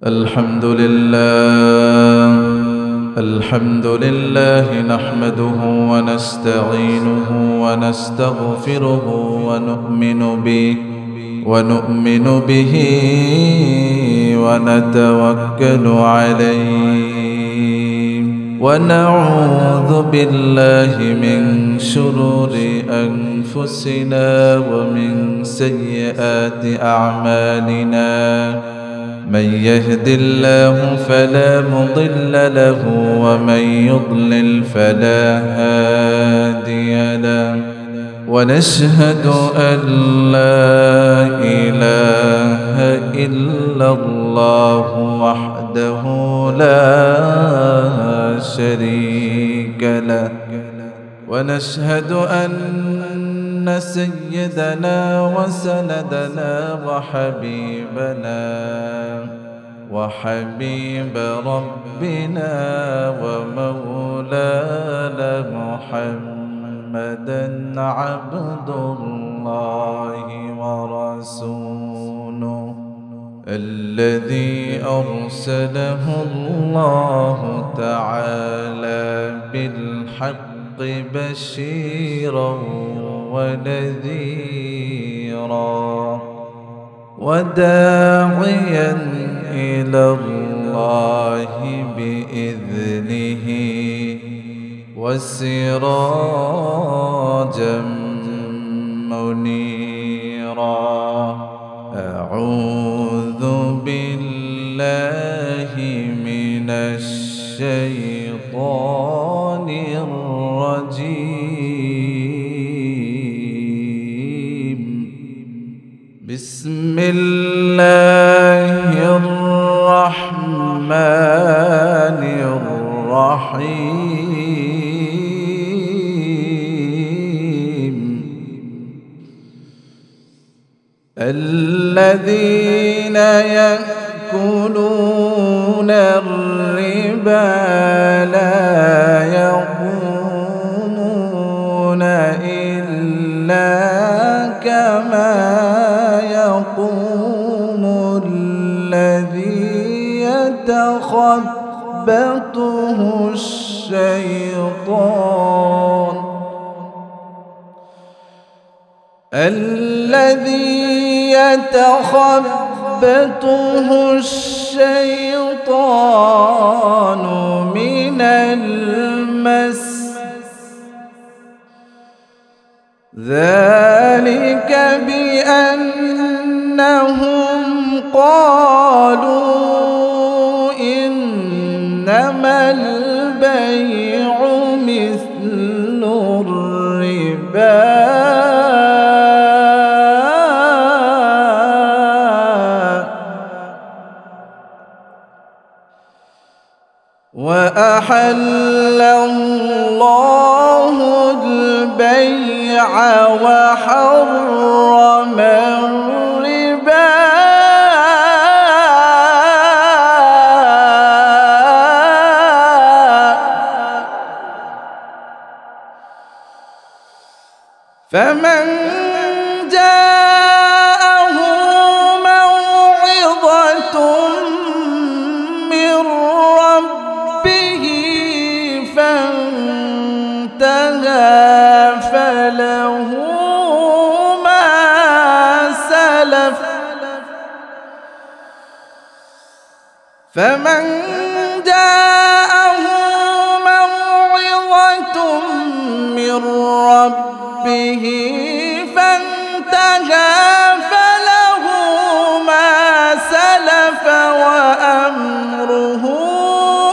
الحمد لله نحمده ونستعينه ونستغفره ونؤمن به ونتوكل عليه ونعوذ بالله من شرور أنفسنا ومن سيئات أعمالنا. من يهد الله فلا مضل له ومن يضلل فلا هادي له، ونشهد أن لا إله إلا الله وحده لا شريك له، ونشهد أن سيدنا وسندنا وحبيب ربنا ومولانا محمدا عبد الله ورسوله الذي أرسله الله تعالى بالحق بشيرا ونذيرا وداعيا إلى الله بإذنه وسراجا منيرا. أعوذ بالله من الشيطان الرجيم. بسم الله الرحمن الرحيم. الذين يأكلون الربا لا يقومون إلا كما يقوم الذي يتخبطه الشيطان من المس. ذلك بأنهم قالوا إنما البيع مثل الربا وأحل الله البيع وحرم الربا فمن جاءه موعظة من ربه فانتهى فله ما سلف وأمره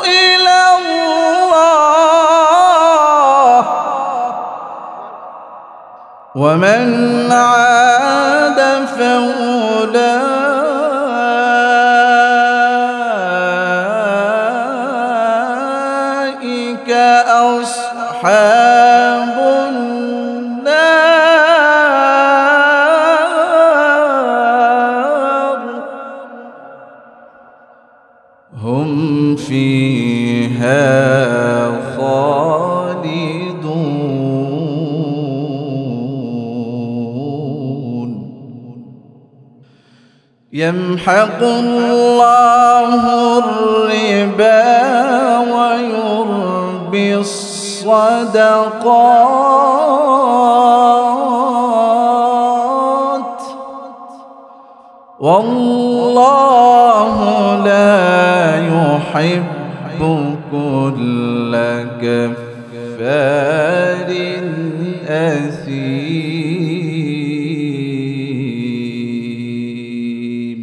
إلى الله ومن عاد فأولئك أصحاب النار هم فيها خالدون. يمحق الله الربا ويربي الصدقات والله لا يحب كل كفار أثيم.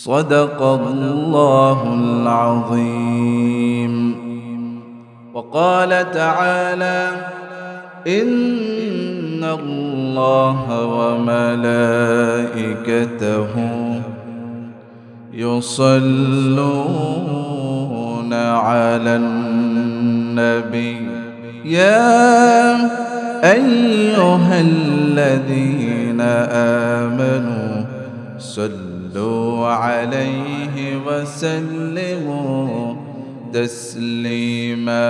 صدق الله العظيم. وقال تعالى: إن الله وملائكته يصلون على النبي يا أيها الذين آمنوا صلوا عليه وسلموا تسليما.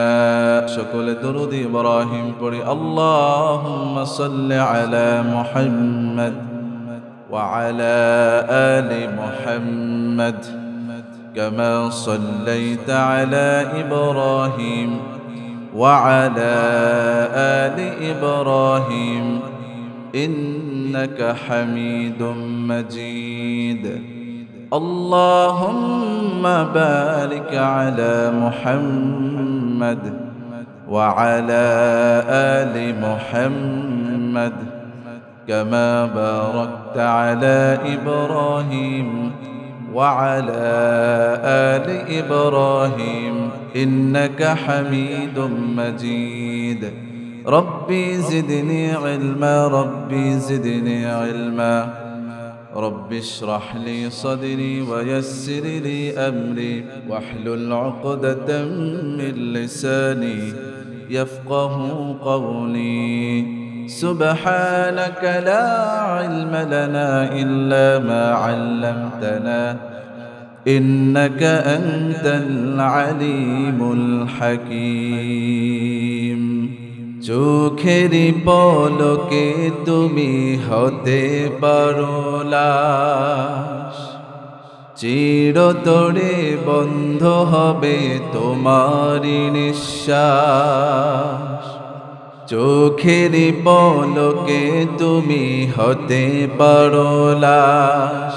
شكل درود إبراهيم قري اللهم صل على محمد وعلى آل محمد كما صليت على إبراهيم وعلى آل إبراهيم إنك حميد مجيد. اللهم بارك على محمد وعلى آل محمد كما باركت على إبراهيم وعلى آل إبراهيم إنك حميد مجيد. ربي زدني علما ربي زدني علما رب اشرح لي صدري ويسر لي أمري واحلل عقدة من لساني يفقه قولي. سبحانك لا علم لنا إلا ما علمتنا إنك أنت العليم الحكيم. চোখেরি পলকে তুমি হতে পারো লাশ, চিরতরে বন্ধ হবে তোমারি নিঃশ্বাস। চোখেরি পলকে তুমি হতে পারো লাশ,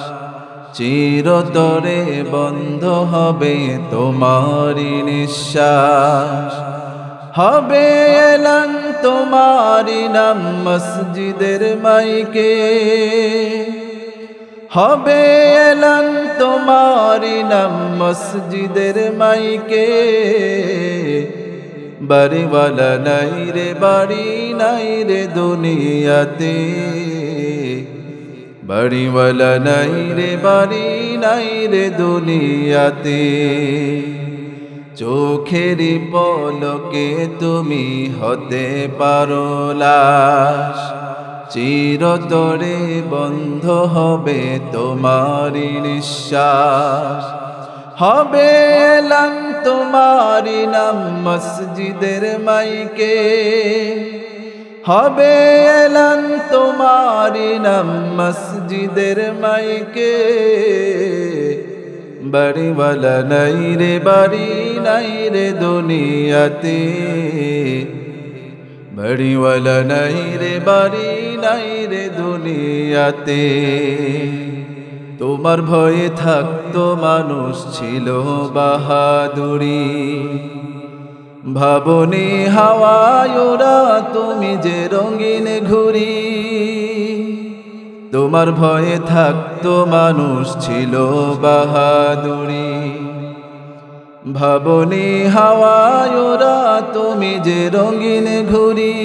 চিরতরে বন্ধ হবে তোমারি নিঃশ্বাস। হবে এলান তোমারি নাম মসজিদের মাইকে, হবে এলান তোমারি নাম মসজিদের মাইকে। বাড়িওয়ালা নাই রে বাড়ি নাই রে দুনিয়াতে, বাড়িওয়ালা নাই রে বাড়ি নাই রে দুনিয়াতে। চোখেরি পলকে তুমি হতে পারো লাশ, চিরতরে বন্ধ হবে তোমারি নিঃশ্বাস। হবে এলান তোমারি নাম মসজিদের মাইকে, হবে এলান তোমারি নাম মসজিদের মাইকে। বাড়িওয়ালা নাই রে বাড়ি নাই রে দুনিয়াতে, বাড়িওয়ালা নাই রে বাড়ি নাই রে দুনিয়াতে। তোমার ভয়ে থাকতো মানুষ ছিল বাহাদুরি, ভাবনি হাওয়ায় ওরা তুমি যে রঙিন ঘুরি। তোমার ভয়ে থাকতো মানুষ ছিল বাহাদুরি, ভাবনি হাওয়ায় ওরা তুমি যে রঙিন ঘুরি।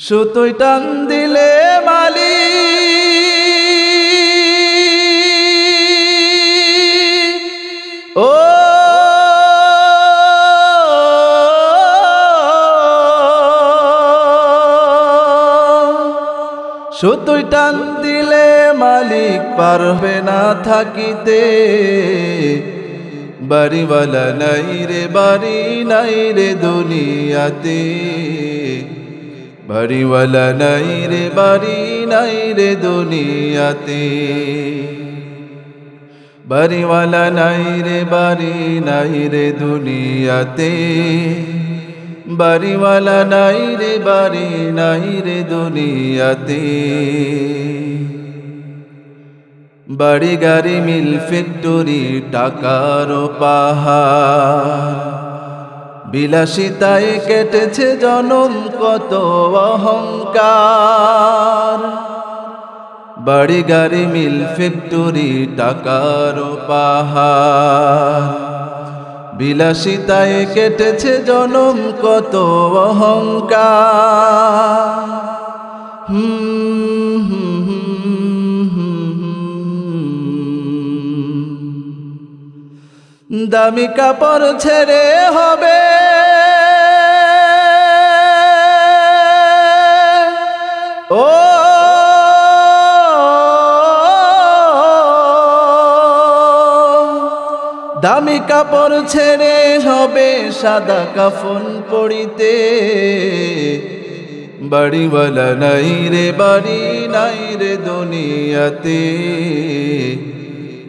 সুতোয় টান দিলে মালি, ও সুতোয় টান দিলে মালিক পারবে না থাকিতে। বাড়িওয়ালা নাই রে বাড়ি নাই রে দুনিয়াতে, বাড়িওয়ালা নাই রে বাড়ি নাই রে দুনিয়াতে, বাড়িওয়ালা নাই রে বাড়ি নাই রে দুনিয়াতে, বাড়িওয়ালা নাই রে বাড়ি নাই রে দুনিয়াতে। বাড়ি গাড়ি মিল ফ্যাক্টরি টাকার পাহাড়, বিলাসিতায় কেটেছে জনম কত অহংকার। বাড়ি গাড়ি মিল ফ্যাক্টরি টাকার পাহাড়, বিলাসিতায় কেটেছে জনম কত অহংকার। দামি কাপড় ছেড়ে হবে ও দামি কাপড় ছেড়ে হবে সাদা কাফন পরিতে, বাড়িওয়ালা নাই রে বাড়ি নাই রে দুনিয়াতে,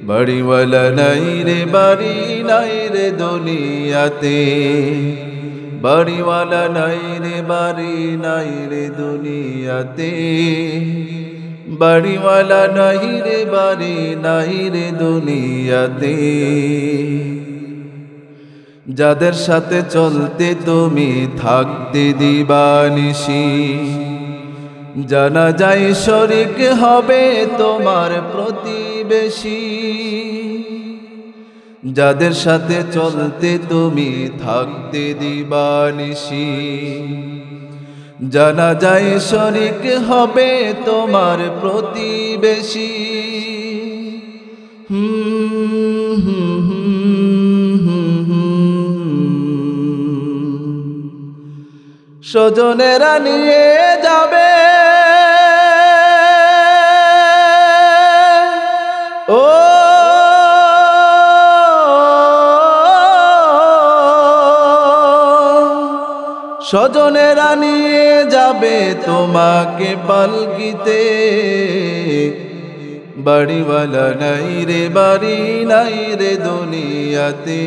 বাড়িওয়ালা নাই রে বাড়ি নাই রে দুনিয়াতে, বাড়িওয়ালা নাই রে বাড়ি নাই রে দুনিয়াতে, বাড়িওয়ালা নাই রে বাড়ি নাই রে দুনিয়াতে। যাদের সাথে চলতে তুমি থাকতে দিবানিশি, জানা যায় শরীক হবে তোমার প্রতিবেশী। যাদের সাথে চলতে তুমি থাকতে দিবানিশি, জানা যায় শরীক হবে তোমার প্রতিবেশী। স্বজনেরা নিয়ে যাবে ও স্বজনেরা নিয়ে যাবে তোমাকে পালকিতে, বাড়িওয়ালা নাই রে বাড়ি নাই রে দুনিয়াতে,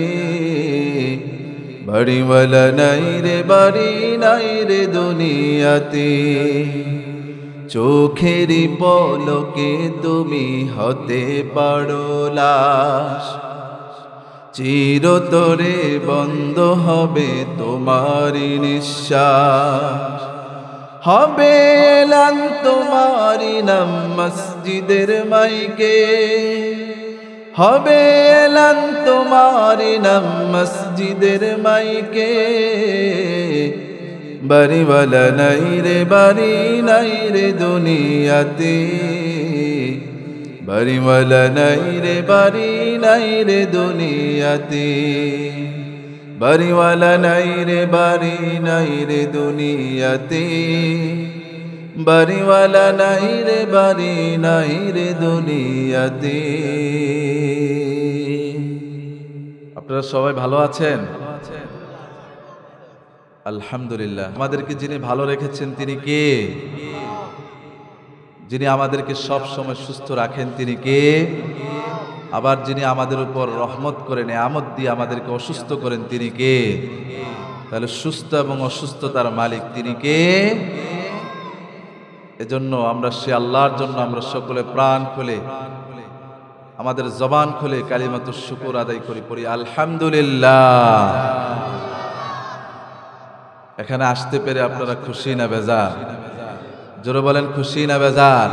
বাড়িওয়ালা নাই রে বাড়ি নাই রে দুনিয়াতে। চোখেরই পলকে তুমি হতে পারো লাশ, চিরতরে বন্ধ হবে তোমারি নিঃশ্বাস। হবে এলান তোমারি নাম মসজিদের মাইকে, হবে এলান তোমারি নাম মসজিদের মাইকে, বাড়িওয়ালা নাই রে বাড়ি নাই রে দুনিয়াতে, বাড়িওয়ালা নাই রে বাড়ি নাই রে দুনিয়াতে, বাড়িওয়ালা নাই রে বাড়ি নাই রে দুনিয়াতে, বাড়িওয়ালা নাই রে বাড়ি নাই রে দুনিয়াতে। আপনারা সবাই ভালো আছেন? আলহামদুলিল্লাহ। আমাদেরকে যিনি ভালো রেখেছেন তিনি কে? যিনি আমাদেরকে সব সময় সুস্থ রাখেন তিনি কে? আবার যিনি আমাদের উপর রহমত করে নেয়ামত দিয়ে আমাদেরকে অসুস্থ করেন তিনি কে? তাহলে সুস্থ এবং অসুস্থতার মালিক তিনি কে? এজন্য আমরা সে আল্লাহর জন্য আমরা সকলে প্রাণ খুলে আমাদের জবান খুলে কালিমাতুশ শুকর আদায় করি, পড়ি আলহামদুলিল্লাহ। এখানে আসতে পেরে আপনারা খুশি না বেজার? জোরে বলেন খুশি না বেজার?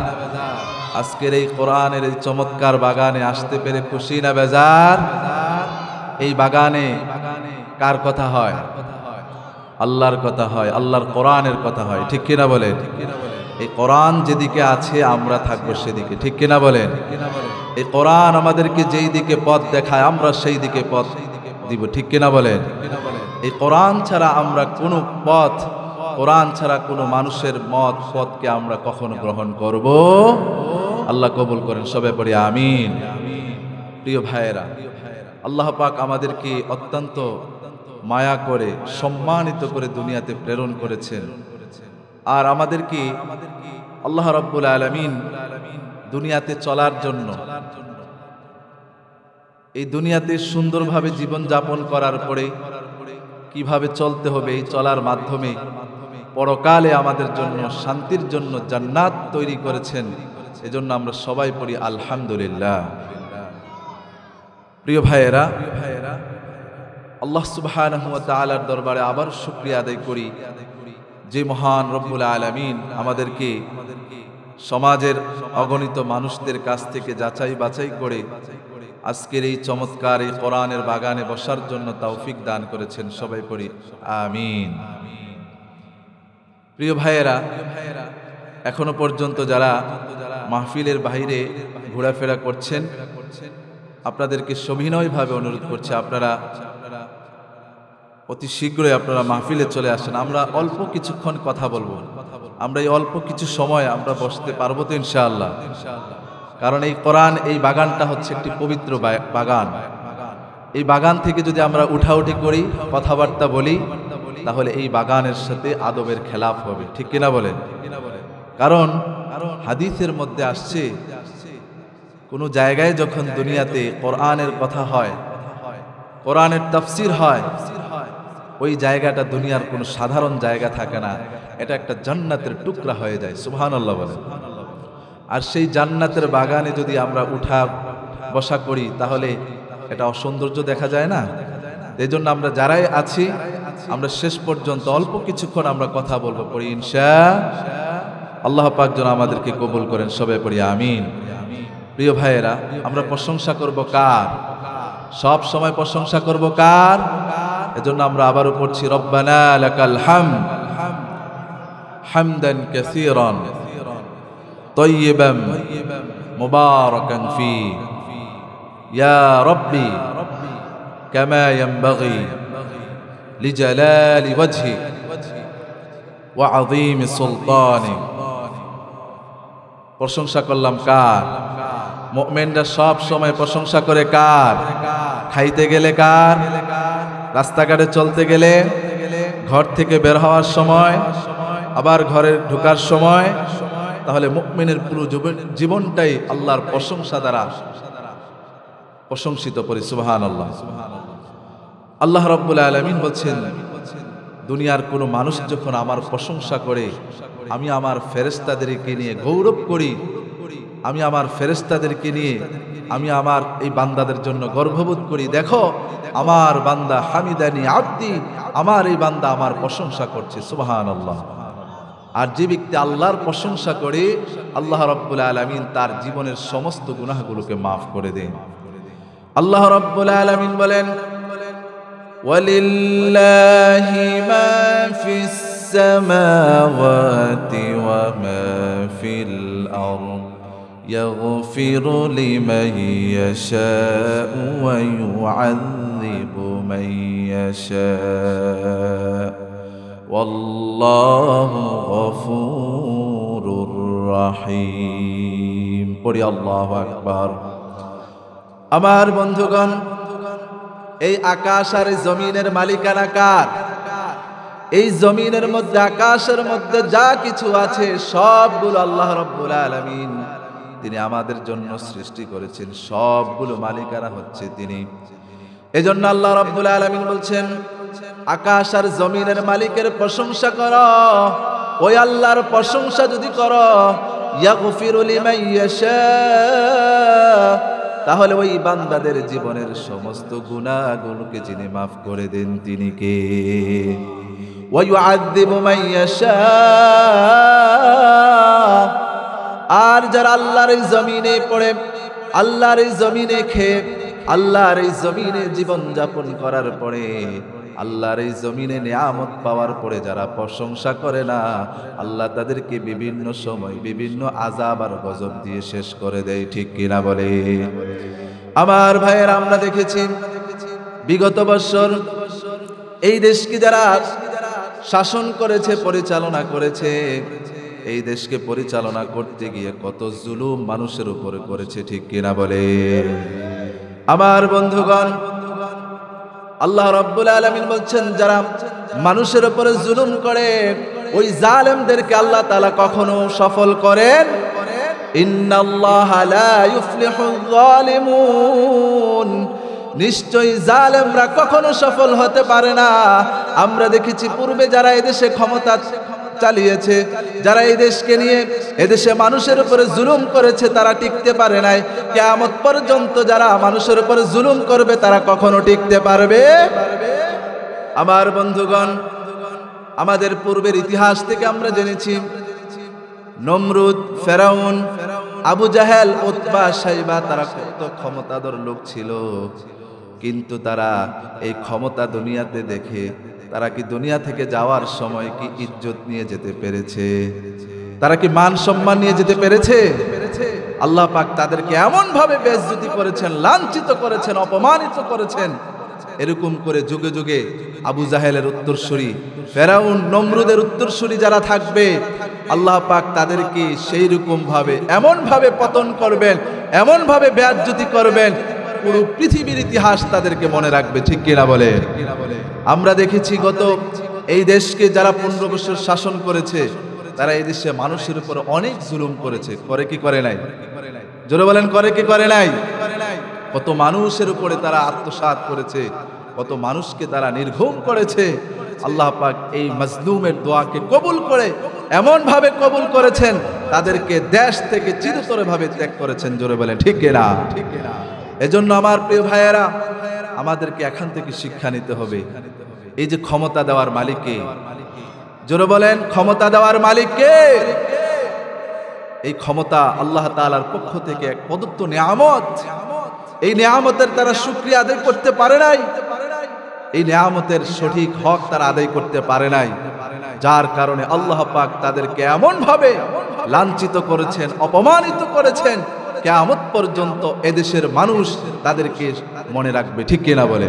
আজকের এই কোরআনের এই চমৎকার বাগানে আসতে পেরে খুশি না বেজার? এই বাগানে কার কথা হয়? আল্লাহর কথা হয়, আল্লাহর কোরআনের কথা হয়, ঠিক কিনা বলেন? এই কোরআন যেদিকে আছে আমরা থাকবো সেদিকে, ঠিক কিনা বলেন? এই কোরআন আমাদেরকে যেই দিকে পথ দেখায় আমরা সেই দিকে পথ দিব, ঠিক কিনা বলেন? এই কোরআন ছাড়া আমরা কোনো পথ, কোরআন ছাড়া কোনো মানুষের মত পথকে আমরা কখনো গ্রহণ করব? আল্লাহ কবুল করেন, সবাই পড়ি আমিন। প্রিয় ভাইয়েরা, আল্লাহ পাক আমাদেরকে অত্যন্ত মায়া করে সম্মানিত করে দুনিয়াতে প্রেরণ করেছেন। আর আমাদেরকে আল্লাহ রাব্বুল আলামিন দুনিয়াতে চলার জন্য, এই দুনিয়াতে সুন্দরভাবে জীবন যাপন করার পরে কিভাবে চলতে হবে, এই চলার মাধ্যমে পরকালে আমাদের জন্য শান্তির জন্য জান্নাত তৈরি করেছেন। এজন্য আমরা সবাই পড়ি আলহামদুলিল্লাহ। প্রিয় ভাইয়েরা, আল্লাহ সুবহানাহু ওয়া তাআলার দরবারে আবার শুকরিয়া আদায় করি যে মহান রব্বুল আলামিন আমাদেরকে সমাজের অগণিত মানুষদের কাছ থেকে যাচাই বাছাই করে আজকের এই চমৎকার এই কোরআনের বাগানে বসার জন্য তৌফিক দান করেছেন। সবাই পড়ি আমিন। প্রিয় ভাইয়েরা, এখনো পর্যন্ত যারা মাহফিলের বাইরে ঘোরাফেরা করছেন, আপনাদেরকে সবিনয়ভাবে অনুরোধ করছি আপনারা অতি শীঘ্রই আপনারা মাহফিলে চলে আসেন। আমরা অল্প কিছুক্ষণ কথা বলবো, আমরা এই অল্প কিছু সময় আমরা বসতে পারবো তো ইনশাআল্লাহ? কারণ এই কোরআন, এই বাগানটা হচ্ছে একটি পবিত্র বাগান। এই বাগান থেকে যদি আমরা উঠাউঠি করি, কথাবার্তা বলি, তাহলে এই বাগানের সাথে আদবের খেলাফ হবে, ঠিক কিনা বলেন? কারণ হাদিসের মধ্যে আসছে, কোনো জায়গায় যখন দুনিয়াতে কোরআনের কথা হয়, কোরআনের তাফসীর হয়, ওই জায়গাটা দুনিয়ার কোনো সাধারণ জায়গা থাকে না, এটা একটা জান্নাতের টুকরা হয়ে যায়। সুবহানাল্লাহ বলেন। আর সেই জান্নাতের বাগানে যদি আমরা উঠা বসা করি, তাহলে এটা অসৌন্দর্য দেখা যায় না? এই জন্য আমরা যারাই আছি, আমরা শেষ পর্যন্ত অল্প কিছুক্ষণ আমরা কথা বলবো, পড়ি ইনশাআল্লাহ। আল্লাহ পাক যেন আমাদেরকে কবুল করেন। সবাই পড়ি আমিন। প্রিয় ভাইয়েরা, আমরা প্রশংসা করব কার? সব সময় প্রশংসা করব কার? এজন্য আমরা আবারও পড়ছি রব্বানা লাকাল হামদ হামদান কাসীরান তাইয়িবান মুবারাকান ফি ইয়া রাব্বি কামা ইয়ানবাগি লিজালালি ওয়াজহি ওয়া আযীমি সুলতানি। প্রশংসা করলাম কার? মুমিনরা সব সময় প্রশংসা করে কার? খাইতে গেলে কার? রাস্তাঘাটে চলতে গেলে, ঘর থেকে বের হওয়ার সময়, আবার ঘরে ঢোকার সময়। তাহলে মুমিনের পুরো জীবনটাই আল্লাহর প্রশংসা দ্বারা প্রশংসিত করি। সুবহানাল্লাহ। আল্লাহ রাব্বুল আলামিন বলছেন, দুনিয়ার কোনো মানুষ যখন আমার প্রশংসা করে, আমি আমার ফেরেশতাদেরকে নিয়ে গৌরব করি, আমি আমার ফেরেশতাদেরকে নিয়ে আমি আমার এই বান্দাদের জন্য গর্ববোধ করি। দেখো, আমার বান্দা হামিদানি আব্দি, আমার এই বান্দা আমার প্রশংসা করছে। সুবহানাল্লাহ। আর যে ব্যক্তি আল্লাহর প্রশংসা করে, আল্লাহ রাব্বুল আলামিন তার জীবনের সমস্ত গুনাহগুলোকে মাফ করে দেন। আল্লাহ রাব্বুল আলামিন বলেন, ওয়ালিল্লাহি মা ফিস সামাওয়াতি ওয়া মা ফিল আরদ ইয়াগফিরু লিমান ইয়াশাউ ওয়া ইউআযযিবু মান ইয়াশাউ ওয়াল্লাহু গফুরুর রহিম। পড়ি আল্লাহু আকবার। আমার বন্ধুগণ, এই আকাশ আর জমিনের মালিকানা কার? এই জমিনের মধ্যে, আকাশের মধ্যে যা কিছু আছে সবগুলো আল্লাহ রাব্বুল আলামিন তিনি আমাদের জন্য সৃষ্টি করেছেন। সবগুলো মালিকানা হচ্ছে তিনি। এজন্য আল্লাহ রাব্বুল আলামিন বলছেন, আকাশ আর জমিনের মালিকের প্রশংসা করো। ওই আল্লাহর প্রশংসা যদি করো, ইয়াগফিরু লিমান ইয়াশা, তাহলে ওই বান্দাদের জীবনের সমস্ত গুনাহগুলোকে যিনি মাফ করে দেন তিনি কে? ওয়া ইউআযযিবু মান ইয়াশা, আর যারা আল্লাহর এই জমিনে পড়ে, আল্লাহর এই জমিনে খেয়ে, আল্লাহর এই জমিনে জীবন যাপন করার পরে, আল্লাহর এই জমিনে নিয়ামত পাওয়ার পরে যারা প্রশংসা করে না, আল্লাহ তাদেরকে বিভিন্ন সময় বিভিন্ন আযাব আর গজব দিয়ে শেষ করে দেয়। ঠিক কিনা বলে? আমার ভাইয়ের, আমরা দেখেছি বিগত বছর এই দেশকে যারা শাসন করেছে, পরিচালনা করেছে, এই দেশকে পরিচালনা করতে গিয়ে কত জুলুম মানুষের উপরে করেছে। ঠিক কিনা বলে? আমার বন্ধুগণ, আল্লাহ রাব্বুল আলামিন বলছেন যারা মানুষের উপরে জুলুম করে ওই জালেমদেরকে আল্লাহ তাআলা কখনো সফল করেন। ইন্নাল্লাহা লা ইউফলিহুল যালিমুন, নিশ্চয়ই জালেমরা কখনো সফল হতে পারে না। আমরা দেখেছি পূর্বে যারা এদেশে ক্ষমতা চালিয়েছে, যারা এই দেশকে নিয়ে এদেশে মানুষের উপরে জুলুম করেছে, তারা টিকতে পারে নাই। কিয়ামত পর্যন্ত যারা মানুষের উপরে জুলুম করবে তারা কখনো টিকতে পারবে? আমার বন্ধুগণ, আমাদের পূর্বের ইতিহাস থেকে আমরা জেনেছি নমরুদ, ফেরাউন, আবু জাহেল, উতবা, শাইবা তারা কত ক্ষমতাধর লোক ছিল, কিন্তু তারা এই ক্ষমতা দুনিয়াতে দেখে তারা কি দুনিয়া থেকে যাওয়ার সময় কি ইজ্জত নিয়ে যেতে পেরেছে? তারা কি মান সম্মান নিয়ে যেতে পেরেছে? আল্লাহ পাক তাদেরকে এমন ভাবে বেইজ্জতি করেছেন, লাঞ্ছিত করেছেন, অপমানিত করেছেন। এরকম করে যুগে যুগে আবু জাহেলের উত্তরসূরি, ফেরাউন, নমরুদের উত্তরসূরি যারা থাকবে, আল্লাহ পাক তাদেরকে সেই রকম ভাবে এমন ভাবে পতন করবেন, এমন ভাবে বেইজ্জতি করবেন, পুরো পৃথিবীর ইতিহাস তাদেরকে মনে রাখবে। ঠিক কিনা বলে? আমরা দেখেছি গত এই দেশকে যারা 15 বছর শাসন করেছে, তারা এই দেশে মানুষের উপর অনেক জুলুম করেছে। করে কি করে নাই? জোরে বলেন, করে কি করে নাই? কত মানুষের উপরে তারা আত্মসাৎ করেছে, কত মানুষকে তারা নির্ঘুম করেছে। আল্লাহ পাক এই মাজলুমের দোয়াকে কবুল করে এমন ভাবে কবুল করেছেন, তাদেরকে দেশ থেকে চিরতরে ভাবে ত্যাগ করেছেন। জোরে বলেন ঠিক কিনা? এজন্য আমার প্রিয় ভাইয়েরা, আমাদেরকে এখান থেকে শিক্ষা নিতে হবে। এই যে ক্ষমতা দেওয়ার মালিক কে? জোরে বলেন, ক্ষমতা দেওয়ার মালিক কে? এই ক্ষমতা আল্লাহ তাআলার পক্ষ থেকে এক প্রদত্ত নিয়ামত। এই নিয়ামতের তারা শুকরিয়া আদায় করতে পারে নাই, এই নিয়ামতের সঠিক হক তারা আদায় করতে পারে নাই, যার কারণে আল্লাহ পাক তাদেরকে এমন ভাবে লাঞ্ছিত করেছেন, অপমানিত করেছেন, কিয়ামত পর্যন্ত এদেশের মানুষ তাদেরকে মনে রাখবে। ঠিক কিনা বলে?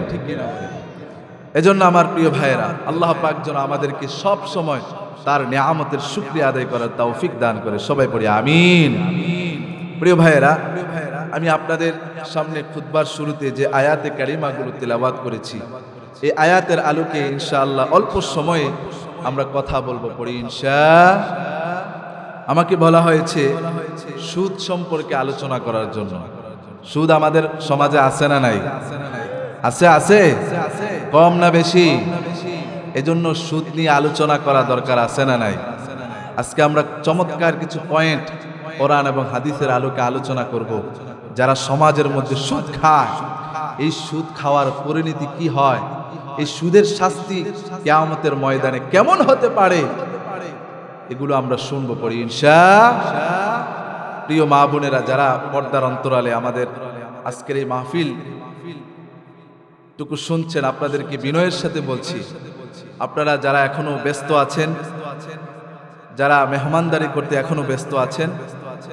এজন্য আমার প্রিয় ভাইয়েরা, আল্লাহ পাক যেন আমাদেরকে সব সময় তার নিয়ামতের শুকরিয়া আদায় করার তৌফিক দান করে। সবাই পড়ি আমিন। প্রিয় ভাইয়েরা, আমি আপনাদের সামনে খুতবার শুরুতে যে আয়াতে কারিমাগুলো তেলাওয়াত করেছি, এই আয়াতের আলোকে ইনশাআল্লাহ অল্প সময়ে আমরা কথা বলবো। পড়ি ইনশাআল্লাহ। আমাকে বলা হয়েছে সুদ সম্পর্কে আলোচনা করার জন্য। সুদ আমাদের সমাজে আছে না নাই? আছে, আছে, কম না বেশি? এজন্য সুদ নিয়ে আলোচনা করা দরকার, আছে না নাই? আজকে আমরা চমৎকার কিছু পয়েন্ট কোরআন এবং হাদিসের আলোকে আলোচনা করব। যারা সমাজের মধ্যে সুদ খায়, এই সুদ খাওয়ার পরিণতি কি হয়, এই সুদের শাস্তি কিয়ামতের ময়দানে কেমন হতে পারে, এগুলো আমরা শুনবো। পড়ি ইনশাআল্লাহ। প্রিয় মা বোনেরা, যারা পর্দার অন্তরালে আমাদের আজকের এই মাহফিল টুকু শুনছেন, আপনাদেরকে বিনয়ের সাথে বলছি, আপনারা যারা এখনো ব্যস্ত আছেন, যারা মেহমানদারি করতে এখনো ব্যস্ত আছেন,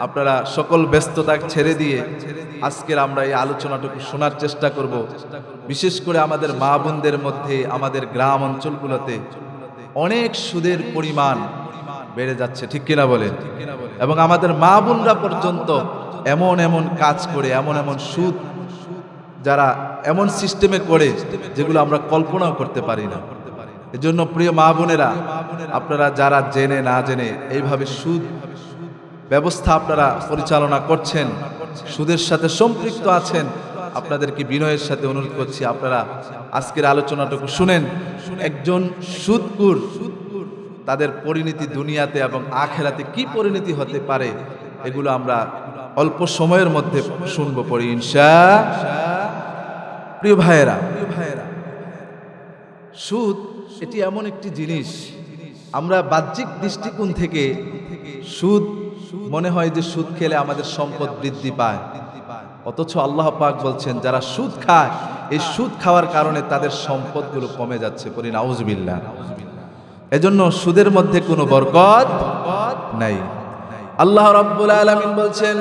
আপনারা সকল ব্যস্ততা ছেড়ে দিয়ে আজকের আমরা এই আলোচনাটুকু শোনার চেষ্টা করব। বিশেষ করে আমাদের মা বোনদের মধ্যে, আমাদের গ্রাম অঞ্চলগুলোতে অনেক সুদের পরিমাণ বেড়ে যাচ্ছে। ঠিক কিনা বলেন? এবং আমাদের মা বোনরা পর্যন্ত এমন এমন কাজ করে, এমন এমন সুদ যারা এমন সিস্টেমে করে, যেগুলো আমরা কল্পনাও করতে পারি না। এজন্য প্রিয় মা বোনেরা, আপনারা যারা জেনে না জেনে এইভাবে সুদ ব্যবস্থা আপনারা পরিচালনা করছেন, সুদের সাথে সম্পৃক্ত আছেন, আপনাদেরকে বিনয়ের সাথে অনুরোধ করছি, আপনারা আজকের আলোচনাটুকু শুনেন। একজন সুদখোর, তাদের পরিণতি দুনিয়াতে এবং আখিরাতে কি পরিণতি হতে পারে, এগুলো আমরা অল্প সময়ের মধ্যে শুনবো। পড়ি ইনশাআল্লাহ। প্রিয় ভাইয়েরা, সুদ এটি এমন একটি জিনিস, আমরা বাহ্যিক দৃষ্টিকোণ থেকে সুদ মনে হয় যে সুদ খেলে আমাদের সম্পদ বৃদ্ধি পায়, অথচ আল্লাহ পাক বলছেন যারা সুদ খায়, এই সুদ খাওয়ার কারণে তাদের সম্পদগুলো কমে যাচ্ছে। পড়ি নাউজুবিল্লাহ। এজন্য সুদের মধ্যে কোনো বরকত নাই। আল্লাহ রাব্বুল আলামিন বলছেন,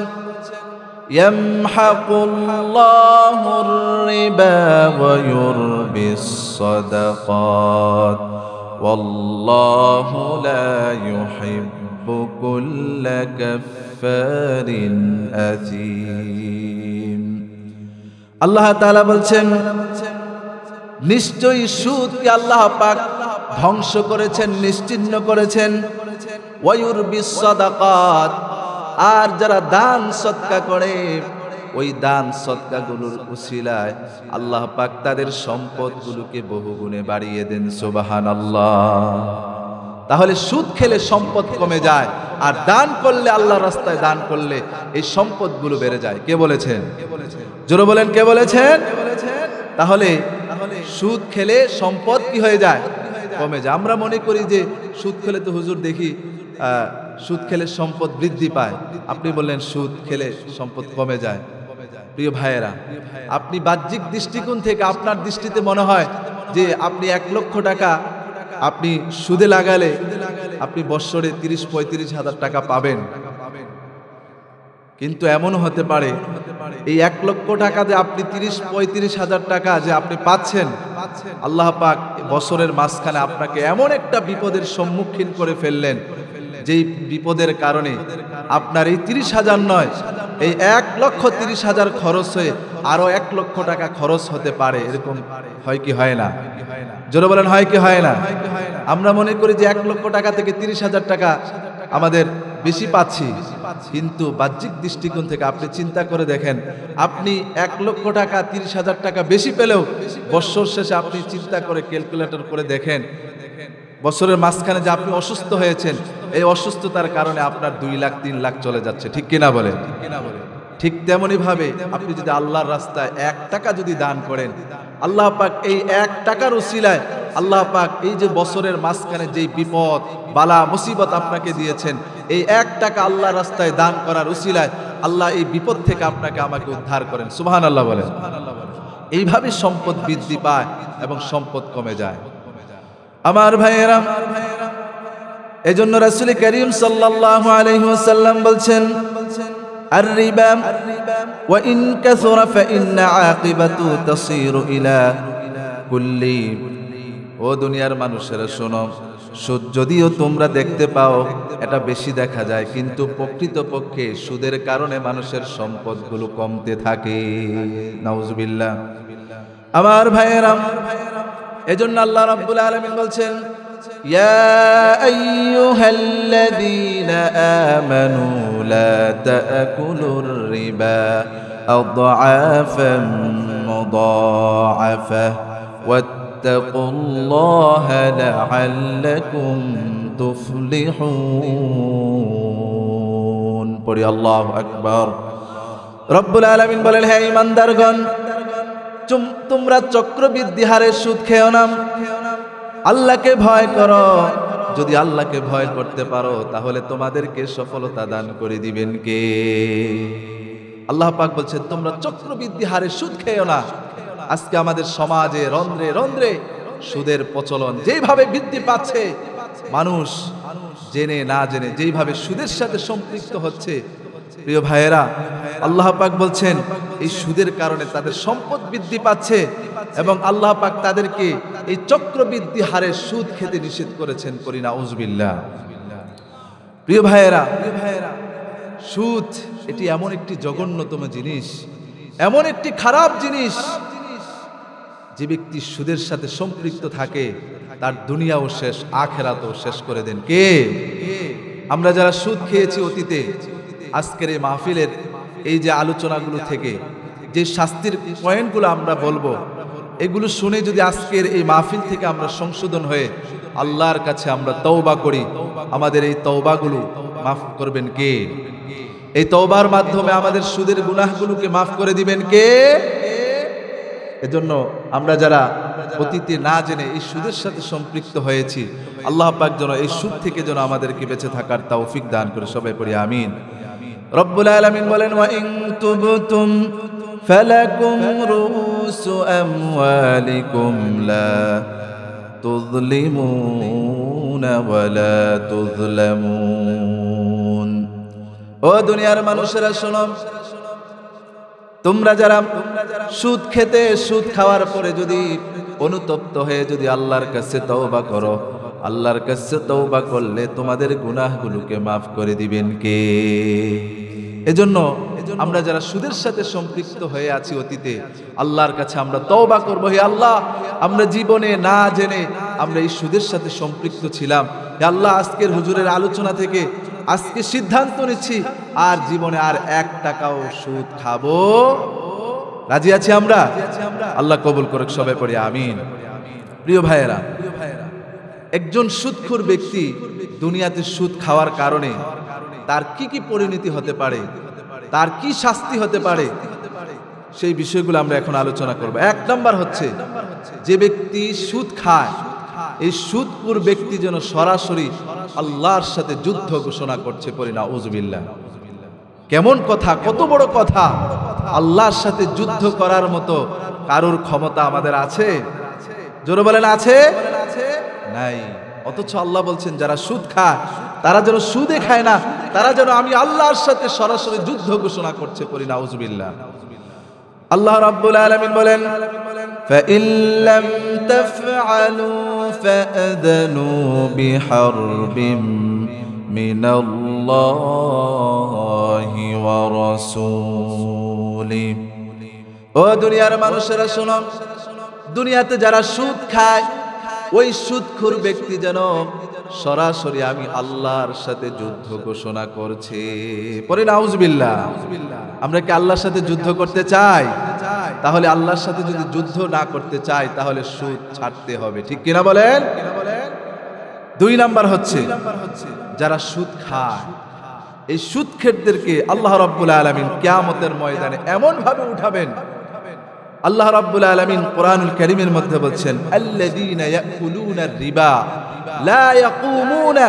ইয়ামহাকুল্লাহুর রিবা ওয়া ইউরবিস সাদাকাত ওয়াল্লাহু লা ইউহিব্বু কুল্লা কাফফারিন আযীম। আল্লাহ তাআলা বলছেন নিশ্চয়ই সুদকে আল্লাহ পাক ধ্বংস করেছেন, নিশ্চিহ্ন করেছেন। ওয়ায়ুরবিস সাদাকাত, আর যারা দান সদকা করে ওই দান সদকাগুলোর উসিলায় আল্লাহ পাক তাদের সম্পদগুলোকে বহুগুণে বাড়িয়ে দেন। সুবহানাল্লাহ। তাহলে সুদ খেলে সম্পদ কমে যায়, আর দান করলে, আল্লাহর রাস্তায় দান করলে এই সম্পদগুলো বেড়ে যায়। কে বলেছেন? জোরে বলেন, কে বলেছেন? তাহলে সুদ খেলে সম্পদ কি হয়ে যায়? কমে যায়। আমরা মনে করি যে সুদ খেলে তো হুজুর দেখি সুদ খেলে সম্পদ বৃদ্ধি পায়। আপনি বললেন সুদ খেলে সম্পদ কমে যায়। প্রিয় ভাইয়েরা, আপনি বাহ্যিক দৃষ্টিকোণ থেকে আপনার দৃষ্টিতে মনে হয় যে আপনি 1 লক্ষ টাকা আপনি সুদে লাগালে আপনি বৎসরে 30-35 হাজার টাকা পাবেন। কিন্তু এমনও হতে পারে এই 1 লক্ষ টাকাতে আপনি 30-35 হাজার টাকা যে আপনি পাচ্ছেন, আল্লাহ পাক বছরের মাঝখানে আপনাকে এমন একটা বিপদের সম্মুখীন করে ফেললেন, যেই বিপদের কারণে আপনার এই 30,000 নয়, এই 1,30,000 খরচ হয়ে আরো 1 লক্ষ টাকা খরচ হতে পারে। এরকম হয় কি হয় না? জোরে বলেন, হয় কি হয় না? আমরা মনে করি যে 1 লক্ষ টাকা থেকে 30,000 টাকা আমাদের বেশি পাচ্ছি, কিন্তু বাহ্যিক দৃষ্টিকোণ থেকে আপনি চিন্তা করে দেখেন, আপনি 1 লক্ষ টাকা 30,000 টাকা বেশি পেলেও বছর শেষে আপনি চিন্তা করে ক্যালকুলেটর করে দেখেন, বছরের মাঝখানে যে আপনি অসুস্থ হয়েছেন, এই অসুস্থতার কারণে আপনার 2 লাখ 3 লাখ চলে যাচ্ছে। ঠিক কিনা বলেন? ঠিক তেমনি ভাবে আপনি যদি আল্লাহর রাস্তায় 1 টাকা যদি দান করেন, আল্লাহ পাক এই 1 টাকার উসিলায় আল্লাহ পাক এই যে বছরের মাঝখানে যেই বিপদ বালা মুসিবত আপনাকে দিয়েছেন, এই 1 টাকা আল্লাহর রাস্তায় দান করার উসিলায় আল্লাহ এই বিপদ থেকে আপনাকে আমাকে উদ্ধার করেন। সুবহানাল্লাহ বলেন। এইভাবে সম্পদ বৃদ্ধি পায় এবং সম্পদ কমে যায়। আমার ভাইয়েরা, এজন্য রাসূল করিম সাল্লাল্লাহু আলাইহি ওয়াসাল্লাম বলছেন, আর-রিবা ওয়া ইন কাসুরা ফাইন্না আকিবাতু তাসিরু ইলা কুল্লি। ও দুনিয়ার মানুষেরা শোনো, সুদ যদিও তোমরা দেখতে পাও এটা বেশি দেখা যায়, কিন্তু প্রকৃতপক্ষে সুদের কারণে মানুষের সম্পদগুলো কমতে থাকে। নাউজুবিল্লাহ। আমার ভাইয়েরা, এজন্য আল্লাহ রাব্বুল আলামিন বলছেন, ইয়া আইয়ুহাল্লাযীনা আমানু লা তাকুলুর রিবা আদআফান মুদাআফা ওয়াত্তাকুল্লাহা লাআল্লাকুম তুফলিহুন। পড়ি আল্লাহু আকবার। রব্বুল আলামিন বলেন, হে ঈমানদারগণ, তোমরা চক্রবৃদ্ধি হারে সুদ খেও না, আল্লাহকে ভয় করো। যদি আল্লাহকে ভয় করতে পারো তাহলে তোমাদেরকে সফলতা দান করে দিবেন কে? আল্লাহ পাক বলছেন, তোমরা চক্রবৃদ্ধি হারে সুদ খেও না। আজকে আমাদের সমাজে রন্ধ্রে রন্ধ্রে সুদের প্রচলন যেইভাবে বৃদ্ধি পাচ্ছে, মানুষ জেনে না জেনে যেইভাবে সুদের সাথে সম্পৃক্ত হচ্ছে, প্রিয় ভাইয়েরা, আল্লাহ পাক বলছেন এই সুদের কারণে তাদের সম্পদ বৃদ্ধি পাচ্ছে এবং আল্লাহ পাক তাদেরকে এই চক্রবৃদ্ধি হারে সুদ খেতে নিষেধ করেছেন। করি নাউজুবিল্লাহ। প্রিয় ভাইয়েরা, সুদ এটি এমন একটি জঘন্যতম জিনিস, এমন একটি খারাপ জিনিস, যে ব্যক্তি সুদের সাথে সম্পৃক্ত থাকে তার দুনিয়াও শেষ, আখিরাতও শেষ করে দেন কে? আমরা যারা সুদ খেয়েছি অতীতে, আজকের এই মাহফিলের এই যে আলোচনাগুলো থেকে যে শাস্তির পয়েন্টগুলো আমরা বলবো, এগুলো শুনে যদি আজকের এই মাহফিল থেকে আমরা সংশোধন হয়ে আল্লাহর কাছে আমরা তওবা করি, আমাদের এই তওবাগুলো মাফ করবেন কে? এই তওবার মাধ্যমে আমাদের সুদের গুনাহগুলোকে মাফ করে দিবেন কে? এজন্য আমরা যারা অতীতে না জেনে এই সুদের সাথে সম্পৃক্ত হয়েছি, আল্লাহ পাক যেন এই সুদ থেকে যেন আমাদেরকে বেঁচে থাকার তৌফিক দান করে। সবাই পড়ি আমিন। রব্বুল আলামিন বলেন, ওয়া ইন তুবতুম ফালাকুম রুউসু আমওয়ালিকুম লা তুযলিমুনা ওয়া লা তুযলামুন। ও দুনিয়ার মানুষেরা শোনো, তোমরা যারা সুদ খেতে, সুদ খাওয়ার পরে যদি অনুতপ্ত হয়ে যদি আল্লাহর কাছে তওবা করো, আল্লাহর কাছে তওবা করলে তোমাদের গুনাহগুলোকে মাফ করে দিবেন কে? এজন্য আমরা যারা সুদের সাথে সম্পৃক্ত হয়ে আছি অতীতে, আল্লাহর কাছে আমরা তওবা করব, হে আল্লাহ, আমরা জীবনে না জেনে আমরা এই সুদের সাথে সম্পৃক্ত ছিলাম। হে আল্লাহ, আজকের হুজুরের আলোচনা থেকে আজকে সিদ্ধান্ত নিচ্ছি আর জীবনে আর 1 টাকাও সুদ খাবো। রাজি আছি আমরা? আল্লাহ কবুল করুক, সবাই পড়ি আমিন। প্রিয় ভাইয়েরা, একজন সুদখোর ব্যক্তি দুনিয়াতে সুদ খাওয়ার কারণে তার কি কি পরিণতি হতে পারে, তার কি শাস্তি হতে পারে, সেই বিষয়গুলো আমরা এখন আলোচনা করব। 1 নাম্বার হচ্ছে, যে ব্যক্তি সুদ খায়, এই সুদখোর ব্যক্তি যেন সরাসরি আল্লাহর সাথে যুদ্ধ ঘোষণা করছে। পড়ি নাউযুবিল্লাহ। কেমন কথা, কত বড় কথা! আল্লাহর সাথে যুদ্ধ করার মতো কারোর ক্ষমতা আমাদের আছে? জোরে বলেন, আছে? নাই। অথচ আল্লাহ বলছেন যারা সুদ খায় তারা যেন সুদে খায় না, তারা যেন আমি আল্লাহর সাথে সরাসরি যুদ্ধ ঘোষণা করছে। পড়ি নাউযুবিল্লাহ। আল্লাহ রাব্বুল আলামিন বলেন, فَإِن لَّمْ تَفْعَلُوا فَأَذَنُوا بِحَرْبٍ مِّنَ اللَّهِ وَرَسُولِهِ। ও দুনিয়ার মানুষেরা শোনো, দুনিয়াতে যারা সুদ খায় ওই সুদখোর ব্যক্তি যেন সরাসরি আমি আল্লাহর সাথে যুদ্ধ ঘোষণা করছে। পরে নাউযুবিল্লাহ। আমরা কি আল্লাহর সাথে যুদ্ধ করতে চাই? তাহলে আল্লাহর সাথে যদি যুদ্ধ না করতে চাই তাহলে সুদ ছাড়তে হবে, ঠিক কিনা বলেন? 2 নাম্বার হচ্ছে, যারা সুদ খায় এই সুদখোরদেরকে আল্লাহ রাব্বুল আলামিন কিয়ামতের ময়দানে এমন ভাবে উঠাবেন। আল্লাহ রাব্বুল আলামিন কোরআনুল কারীমের মধ্যে বলছেন, আল্লাযীনা ইয়াকুলুনার রিবা লা ইয়াকুমুনা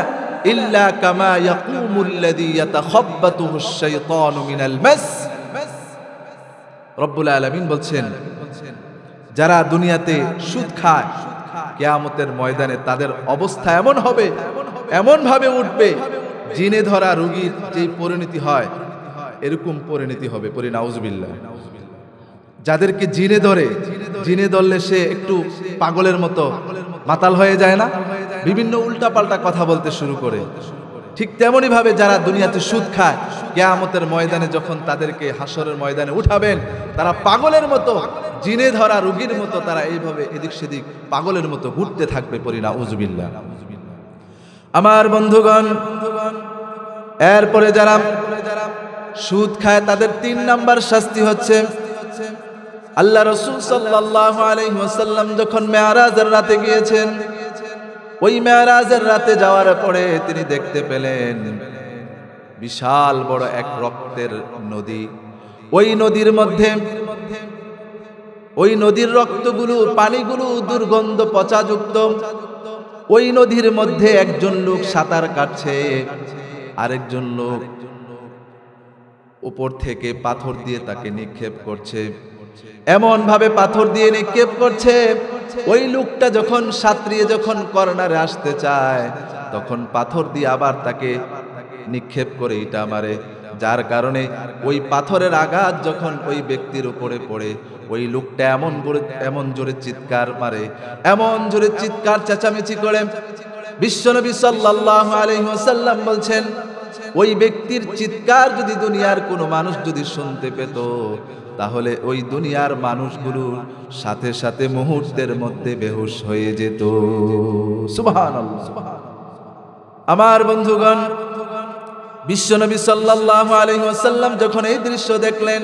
ইল্লা কামা ইয়াকুমুল্লাযী ইয়াতাখাব্বাতুহুশ শাইতানু মিনাল মাস। রব্বুল আলামিন বলছেন, যারা দুনিয়াতে সুদ খায় কিয়ামতের ময়দানে তাদের অবস্থা এমন হবে, এমন ভাবে উঠবে, জিনে ধরা রোগীর যে পরিণতি হয় এরকম পরিণতি হবে। পড়ি নাউযুবিল্লাহ। যাদেরকে জিনে ধরে, জিনে ধরলে সে একটু পাগলের মতো মাতাল হয়ে যায় না, বিভিন্ন উল্টাপাল্টা কথা বলতে শুরু করে, ঠিক তেমনি ভাবে যারা দুনিয়াতে সুদ খায় কিয়ামতের ময়দানে যখন তাদেরকে হাসরের ময়দানে উঠাবেন, তারা পাগলের মতো, জিনে ধরা রোগীর মতো তারা এইভাবে এদিক সেদিক পাগলের মতো ঘুরতে থাকবে। পড়ি নাউযুবিল্লাহ। আমার বন্ধুগণ, এরপরে যারা সুদ খায় তাদের 3 নাম্বার শাস্তি হচ্ছে, আল্লাহ রাসূল সাল্লাল্লাহু আলাইহি ওয়াসাল্লাম যখন মেরাজের রাতে গিয়েছেন, ওই মেরাজের রাতে যাওয়ার পরে তিনি দেখতে পেলেন বিশাল বড় এক রক্তের নদী। ওই নদীর মধ্যে, ওই নদীর রক্তগুলো, পানিগুলো দুর্গন্ধ পচাযুক্ত। ওই নদীর মধ্যে একজন লোক সাঁতার কাটছে, আরেকজন লোক উপর থেকে পাথর দিয়ে তাকে নিক্ষেপ করছে। এমন ভাবে পাথর দিয়ে নিক্ষেপ করছে, ওই লোকটা যখন সাঁতরিয়ে যখন কর্নারে আসতে চায় তখন পাথর দিয়ে আবার তাকে নিক্ষেপ করে ইটা মারে, যার কারণে ওই পাথরের আঘাত যখন ওই ব্যক্তির উপরে পড়ে ওই লোকটা এমন জোরে চিৎকার মারে, এমন জোরে চিৎকার চেঁচামেচি করে। বিশ্বনবী সাল্লাল্লাহু আলাইহি ওয়াসাল্লাম বলছেন, ওই ব্যক্তির চিৎকার যদি দুনিয়ার কোনো মানুষ যদি শুনতে পেত তাহলে ওই দুনিয়ার মানুষগুলো সাথে সাথে মুহূর্তের মধ্যে বেহুশ হয়ে যেত। সুবহানাল্লাহ। আমার বন্ধুগণ, বিশ্বনবী সাল্লাল্লাহু আলাইহি ওয়াসাল্লাম যখন এই দৃশ্য দেখলেন,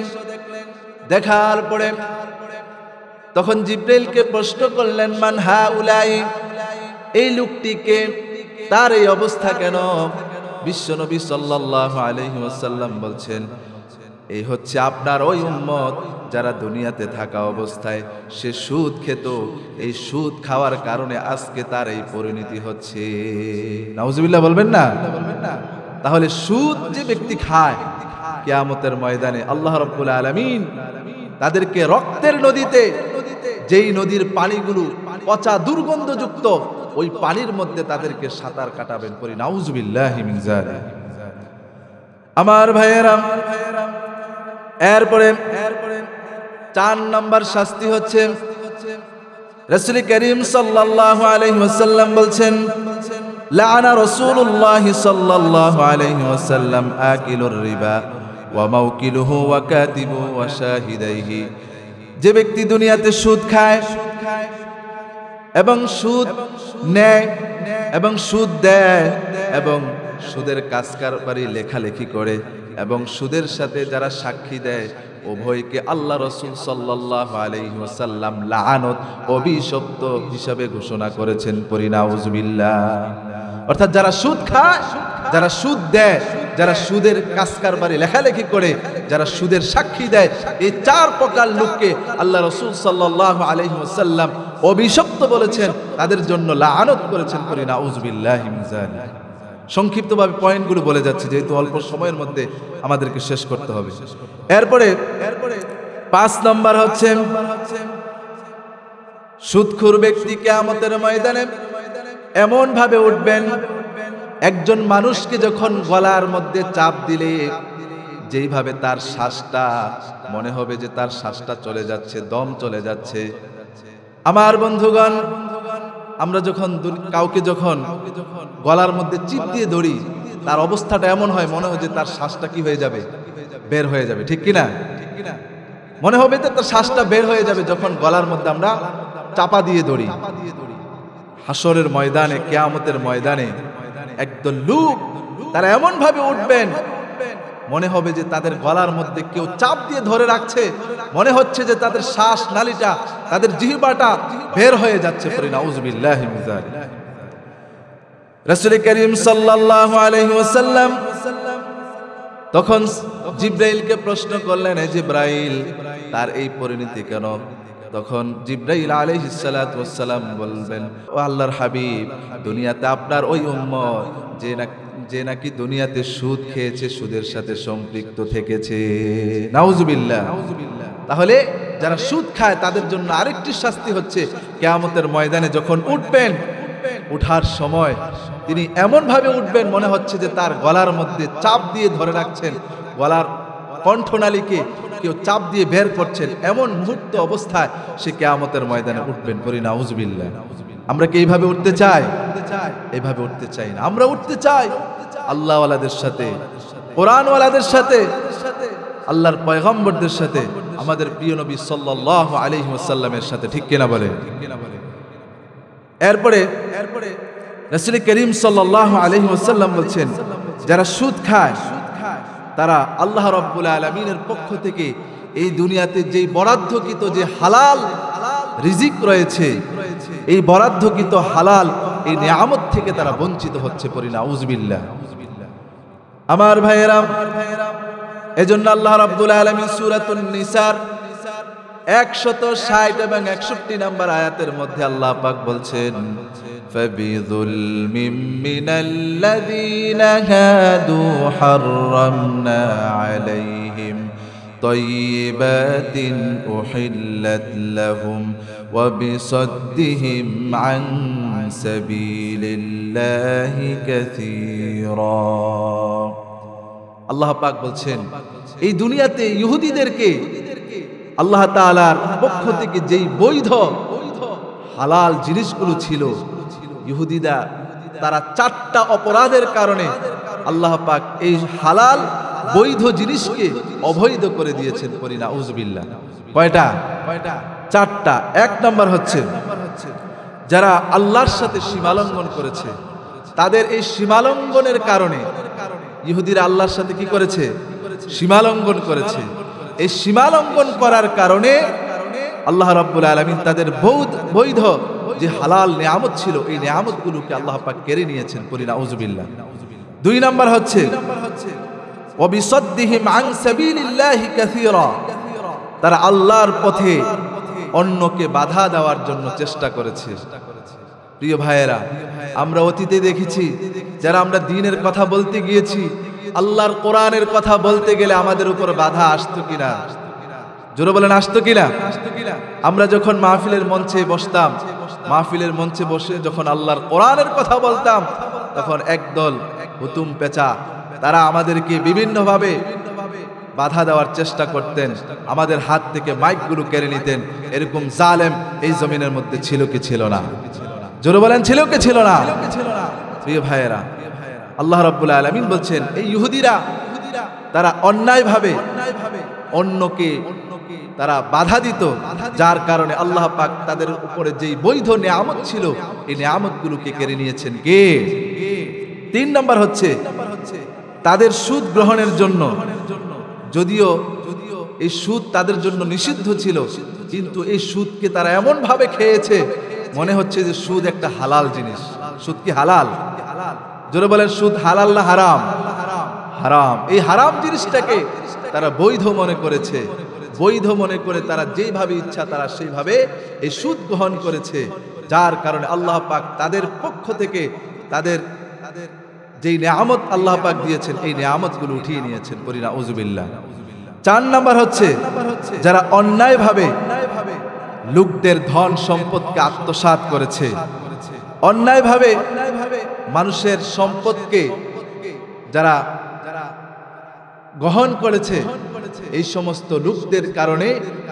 দেখার পরে তখন জিবরাইলকে প্রশ্ন করলেন, মান হাউলাই, এই লোকটিকে, তার এই অবস্থা কেন? বিশ্বনবী সাল্লাল্লাহু আলাইহি ওয়াসাল্লাম বলছেন, এই হচ্ছে আপনার ওই উম্মত যারা দুনিয়াতে থাকা অবস্থায় সে সুদ খেত, এই সুদ খাওয়ার কারণে আজকে তার এই পরিণতি হচ্ছে। নাউজুবিল্লাহ বলবেন না? তাহলে সুদ যে ব্যক্তি খায় কিয়ামতের ময়দানে আল্লাহ রাব্বুল আলামিন তাদেরকে রক্তের নদীতে, যেই নদীর পানিগুলো পচা দুর্গন্ধযুক্ত, ওই পানির মধ্যে তাদেরকে সাঁতার কাটাবেন। পড়ি নাউজুবিল্লাহি মিন যালিক। আমার ভাইয়েরা, এরপরে 4 নম্বর শাস্তি হচ্ছে, রাসূল করিম সাল্লাল্লাহু আলাইহি ওয়াসাল্লাম বলছেন, লাআনা রাসূলুল্লাহ সাল্লাল্লাহু আলাইহি ওয়াসাল্লাম আকিলুর রিবা ওয়া মাওকিলুহু ওয়া কাতিবু ওয়া শাহিদাইহি। যে ব্যক্তি দুনিয়াতে সুদ খায় এবং সুদ নেয় এবং সুদ দেয় এবং সুদের কাজ কারবারি লেখালেখি করে এবং সুদের সাথে যারা সাক্ষী দেয়, উভয়কে আল্লাহ রাসূল সাল্লাল্লাহু আলাইহি ওয়াসাল্লাম লাআনত অভিশপ্ত হিসাবে ঘোষণা করেছেন। পড়ি নাউজুবিল্লাহ। অর্থাৎ যারা সুদ খায়, যারা সুদ দেয়, যারা সুদের কাজ কারবারি লেখালেখি করে, যারা সুদের সাক্ষী দেয়, এই চার প্রকার লোককে আল্লাহ রাসূল সাল্লাল্লাহু আলাইহি ওয়াসাল্লাম অভিশপ্ত বলেছেন, তাদের জন্য লাআনত করেছেন। পড়ি নাউজুবিল্লাহি মিন যালিক। সংক্ষিপ্তভাবে পয়েন্টগুলো বলে যাচ্ছি, যেহেতু অল্প সময়ের মধ্যে আমাদেরকে শেষ করতে হবে। এরপরে 5 নম্বর হচ্ছে সুদখোর ব্যক্তি কিয়ামতের ময়দানে এমন ভাবে উঠবেন, একজন মানুষকে যখন গলার মধ্যে চাপ দিলে যেইভাবে তার শ্বাসটা মনে হবে যে তার শ্বাসটা চলে যাচ্ছে, দম চলে যাচ্ছে। আমার বন্ধুগণ, আমরা যখন কাউকে যখন গলার মধ্যে চিপ দিয়ে ধরি, তার অবস্থাটা এমন হয়, মনে হয় যে তার শ্বাসটা কি হয়ে যাবে, বের হয়ে যাবে, ঠিক কিনা? মনে হবে যে তার শ্বাসটা বের হয়ে যাবে যখন গলার মধ্যে আমরা চাপা দিয়ে ধরি। হাসরের ময়দানে, কিয়ামতের ময়দানে একদল লোক তারা এমন ভাবে উঠবেন, মনে হবে যে তাদের গলার মধ্যে কেউ চাপ দিয়ে ধরে রাখছে, মনে হচ্ছে যে তাদের শ্বাস নালীটা, তাদের জিহ্বাটা বের হয়ে যাচ্ছে। পড়ি নাউজুবিল্লাহি মিন যালিক। রাসূল করিম সাল্লাল্লাহু আলাইহি ওয়াসাল্লাম তখন জিবরাইলকে প্রশ্ন করলেন, হে জিবরাইল, তার এই পরিণতি কেন? তখন জিবরাইল আলাইহিস সালাতু ওয়াস সালাম বলবেন, ও আল্লাহর হাবিব, দুনিয়াতে আপনার ওই উম্মত যে নাকি দুনিয়াতে সুদ খেয়েছে, সুদের সাথে সম্পৃক্ত থেকেছে। নাউজুবিল্লাহ। তাহলে যারা সুদ খায় তাদের জন্য আরেকটি শাস্তি হচ্ছে, কিয়ামতের ময়দানে যখন উঠবেন, উঠার সময় তিনি এমন ভাবে উঠবেন, মনে হচ্ছে যে তার গলার মধ্যে চাপ দিয়ে ধরে রাখছেন, গলার কণ্ঠনালীকে কেউ চাপ দিয়ে বের করছেন, এমন মুহূর্ত অবস্থায় সে কিয়ামতের ময়দানে উঠবেন। পড়ি নাউজুবিল্লাহ। আমরা কি এইভাবে উঠতে চাই? এইভাবে উঠতে চাই না। আমরা উঠতে চাই আল্লাহওয়ালাদের সাথে, কোরআনওয়ালাদের সাথে, আল্লাহর পয়গম্বরদের সাথে, আমাদের প্রিয় নবী সাল্লাল্লাহু আলাইহি ওয়াসাল্লামের সাথে, ঠিক কিনা বলে? এরপরে রাসূল করিম সাল্লাল্লাহু আলাইহি ওয়াসাল্লাম বলছেন, যারা সুদ খায় তারা আল্লাহ রাব্বুল আলামিনের পক্ষ থেকে এই দুনিয়াতে যেই বরাদ্দকৃত যে হালাল রিজিক রয়েছে, এই বরাদ্দকৃত হালাল এই নিয়ামত থেকে তারা বঞ্চিত হচ্ছে। পড়ি নাউজুবিল্লাহ। আমার ভাইয়েরা, এজন্য আল্লাহ রাব্বুল আলামিন সূরাতুন নিসার 160 এবং 61 নম্বর আয়াতের মধ্যে আল্লাহ পাক বলছেন, فَبِظُلْمٍ مِّنَ الَّذِينَ هَادُوا حَرَّمْنَا عَلَيْهِمْ طَيِّبَاتٍ أُحِلَّتْ لَهُمْ وَبِصَدِّهِمْ عَن سَبِيلِ اللَّهِ كَثِيرًا। আল্লাহ পাক বলছেন, এই দুনিয়াতে ইহুদিদেরকে আল্লাহ তাআলার পক্ষ থেকে যেই বৈধ হালাল জিনিসগুলো ছিল, ইহুদিরা তারা 4টা অপরাধের কারণে আল্লাহ পাক এই হালাল বৈধ জিনিসকে অবৈধ করে দিয়েছেন। পড়ি নাউজুবিল্লাহ। কয়টা? 4টা। 1 নম্বর হচ্ছে, যারা আল্লাহর সাথে সীমালঙ্ঘন করেছে, তাদের এই সীমালঙ্ঘনের কারণে ইহুদিরা আল্লাহর সাথে কি করেছে? সীমালঙ্ঘন করেছে। এই সীমালঙ্ঘন করার কারণে আল্লাহ রাব্বুল আলামিন তাদের বৈধ যে হালাল নিয়ামত ছিল, এই নিয়ামতগুলোকে আল্লাহ পাক কেড়ে নিয়েছেন। পড়ি নাউজুবিল্লাহ। 2 নম্বর হচ্ছে, ওয়াবিসাদ্দিহিম আন সাবিলিল্লাহি কাসীরা, তারা আল্লাহর পথে অন্যকে বাধা দেওয়ার জন্য চেষ্টা করেছে। প্রিয় ভাইয়েরা, আমরা অতীতে দেখেছি, যারা আমরা দ্বীনের কথা বলতে গিয়েছি, আল্লাহর কোরআনের কথা বলতে গেলে আমাদের উপর বাধা আসতো কিনা? জোরে বলেন, আসতো কিনা? আমরা যখন মাহফিলের মঞ্চে বসতাম, মাহফিলের মঞ্চে বসে যখন আল্লাহর কোরআনের কথা বলতাম, তখন একদল হুতুম পেঁচা তারা আমাদেরকে বিভিন্নভাবে বাধা দেওয়ার চেষ্টা করতেন, আমাদের হাত থেকে মাইকগুলো কেড়ে নিতেন। এরকম জালেম এই জমিনের মধ্যে ছিল কি ছিল না? জোরে বলেন, ছিল কি ছিল না? প্রিয় ভাইয়েরা, আল্লাহ রাব্বুল আলামিন বলছেন, এই ইহুদিরা তারা অন্যায়ভাবে অন্যকে তারা বাধা দিত, যার কারণে আল্লাহ পাক তাদের উপরে যেই বৈধ নিয়ামত ছিল এই নিয়ামতগুলোকে কেড়ে নিয়েছেন কে? 3 নম্বর হচ্ছে তাদের সুদ গ্রহণের জন্য, যদিও এই সুদ তাদের জন্য নিষিদ্ধ ছিল, কিন্তু এই সুদকে তারা এমন ভাবে খেয়েছে মনে হচ্ছে যে সুদ একটা হালাল জিনিস। সুদ কি হালাল? জোরে বলেন, সুদ হালাল না হারাম? হারাম। এই হারাম জিনিসটাকে তারা বৈধ মনে করেছে। বৈধ মনে করে তারা যেইভাবে ইচ্ছা তারা সেইভাবে এই সুদ গ্রহণ করেছে, যার কারণে আল্লাহ পাক তাদের পক্ষ থেকে তাদের যেই নিয়ামত আল্লাহ পাক দিয়েছেন এই নিয়ামতগুলো উঠিয়ে নিয়েছেন। বলি নাউজুবিল্লাহ। 4 নাম্বার হচ্ছে যারা অন্যায়ভাবে লোকদের ধন সম্পদকে আত্মসাৎ করেছে, অন্যায়ভাবে মানুষের সম্পদকে যারা গ্রহণ করেছে, এই সমস্ত লোকদের কারণে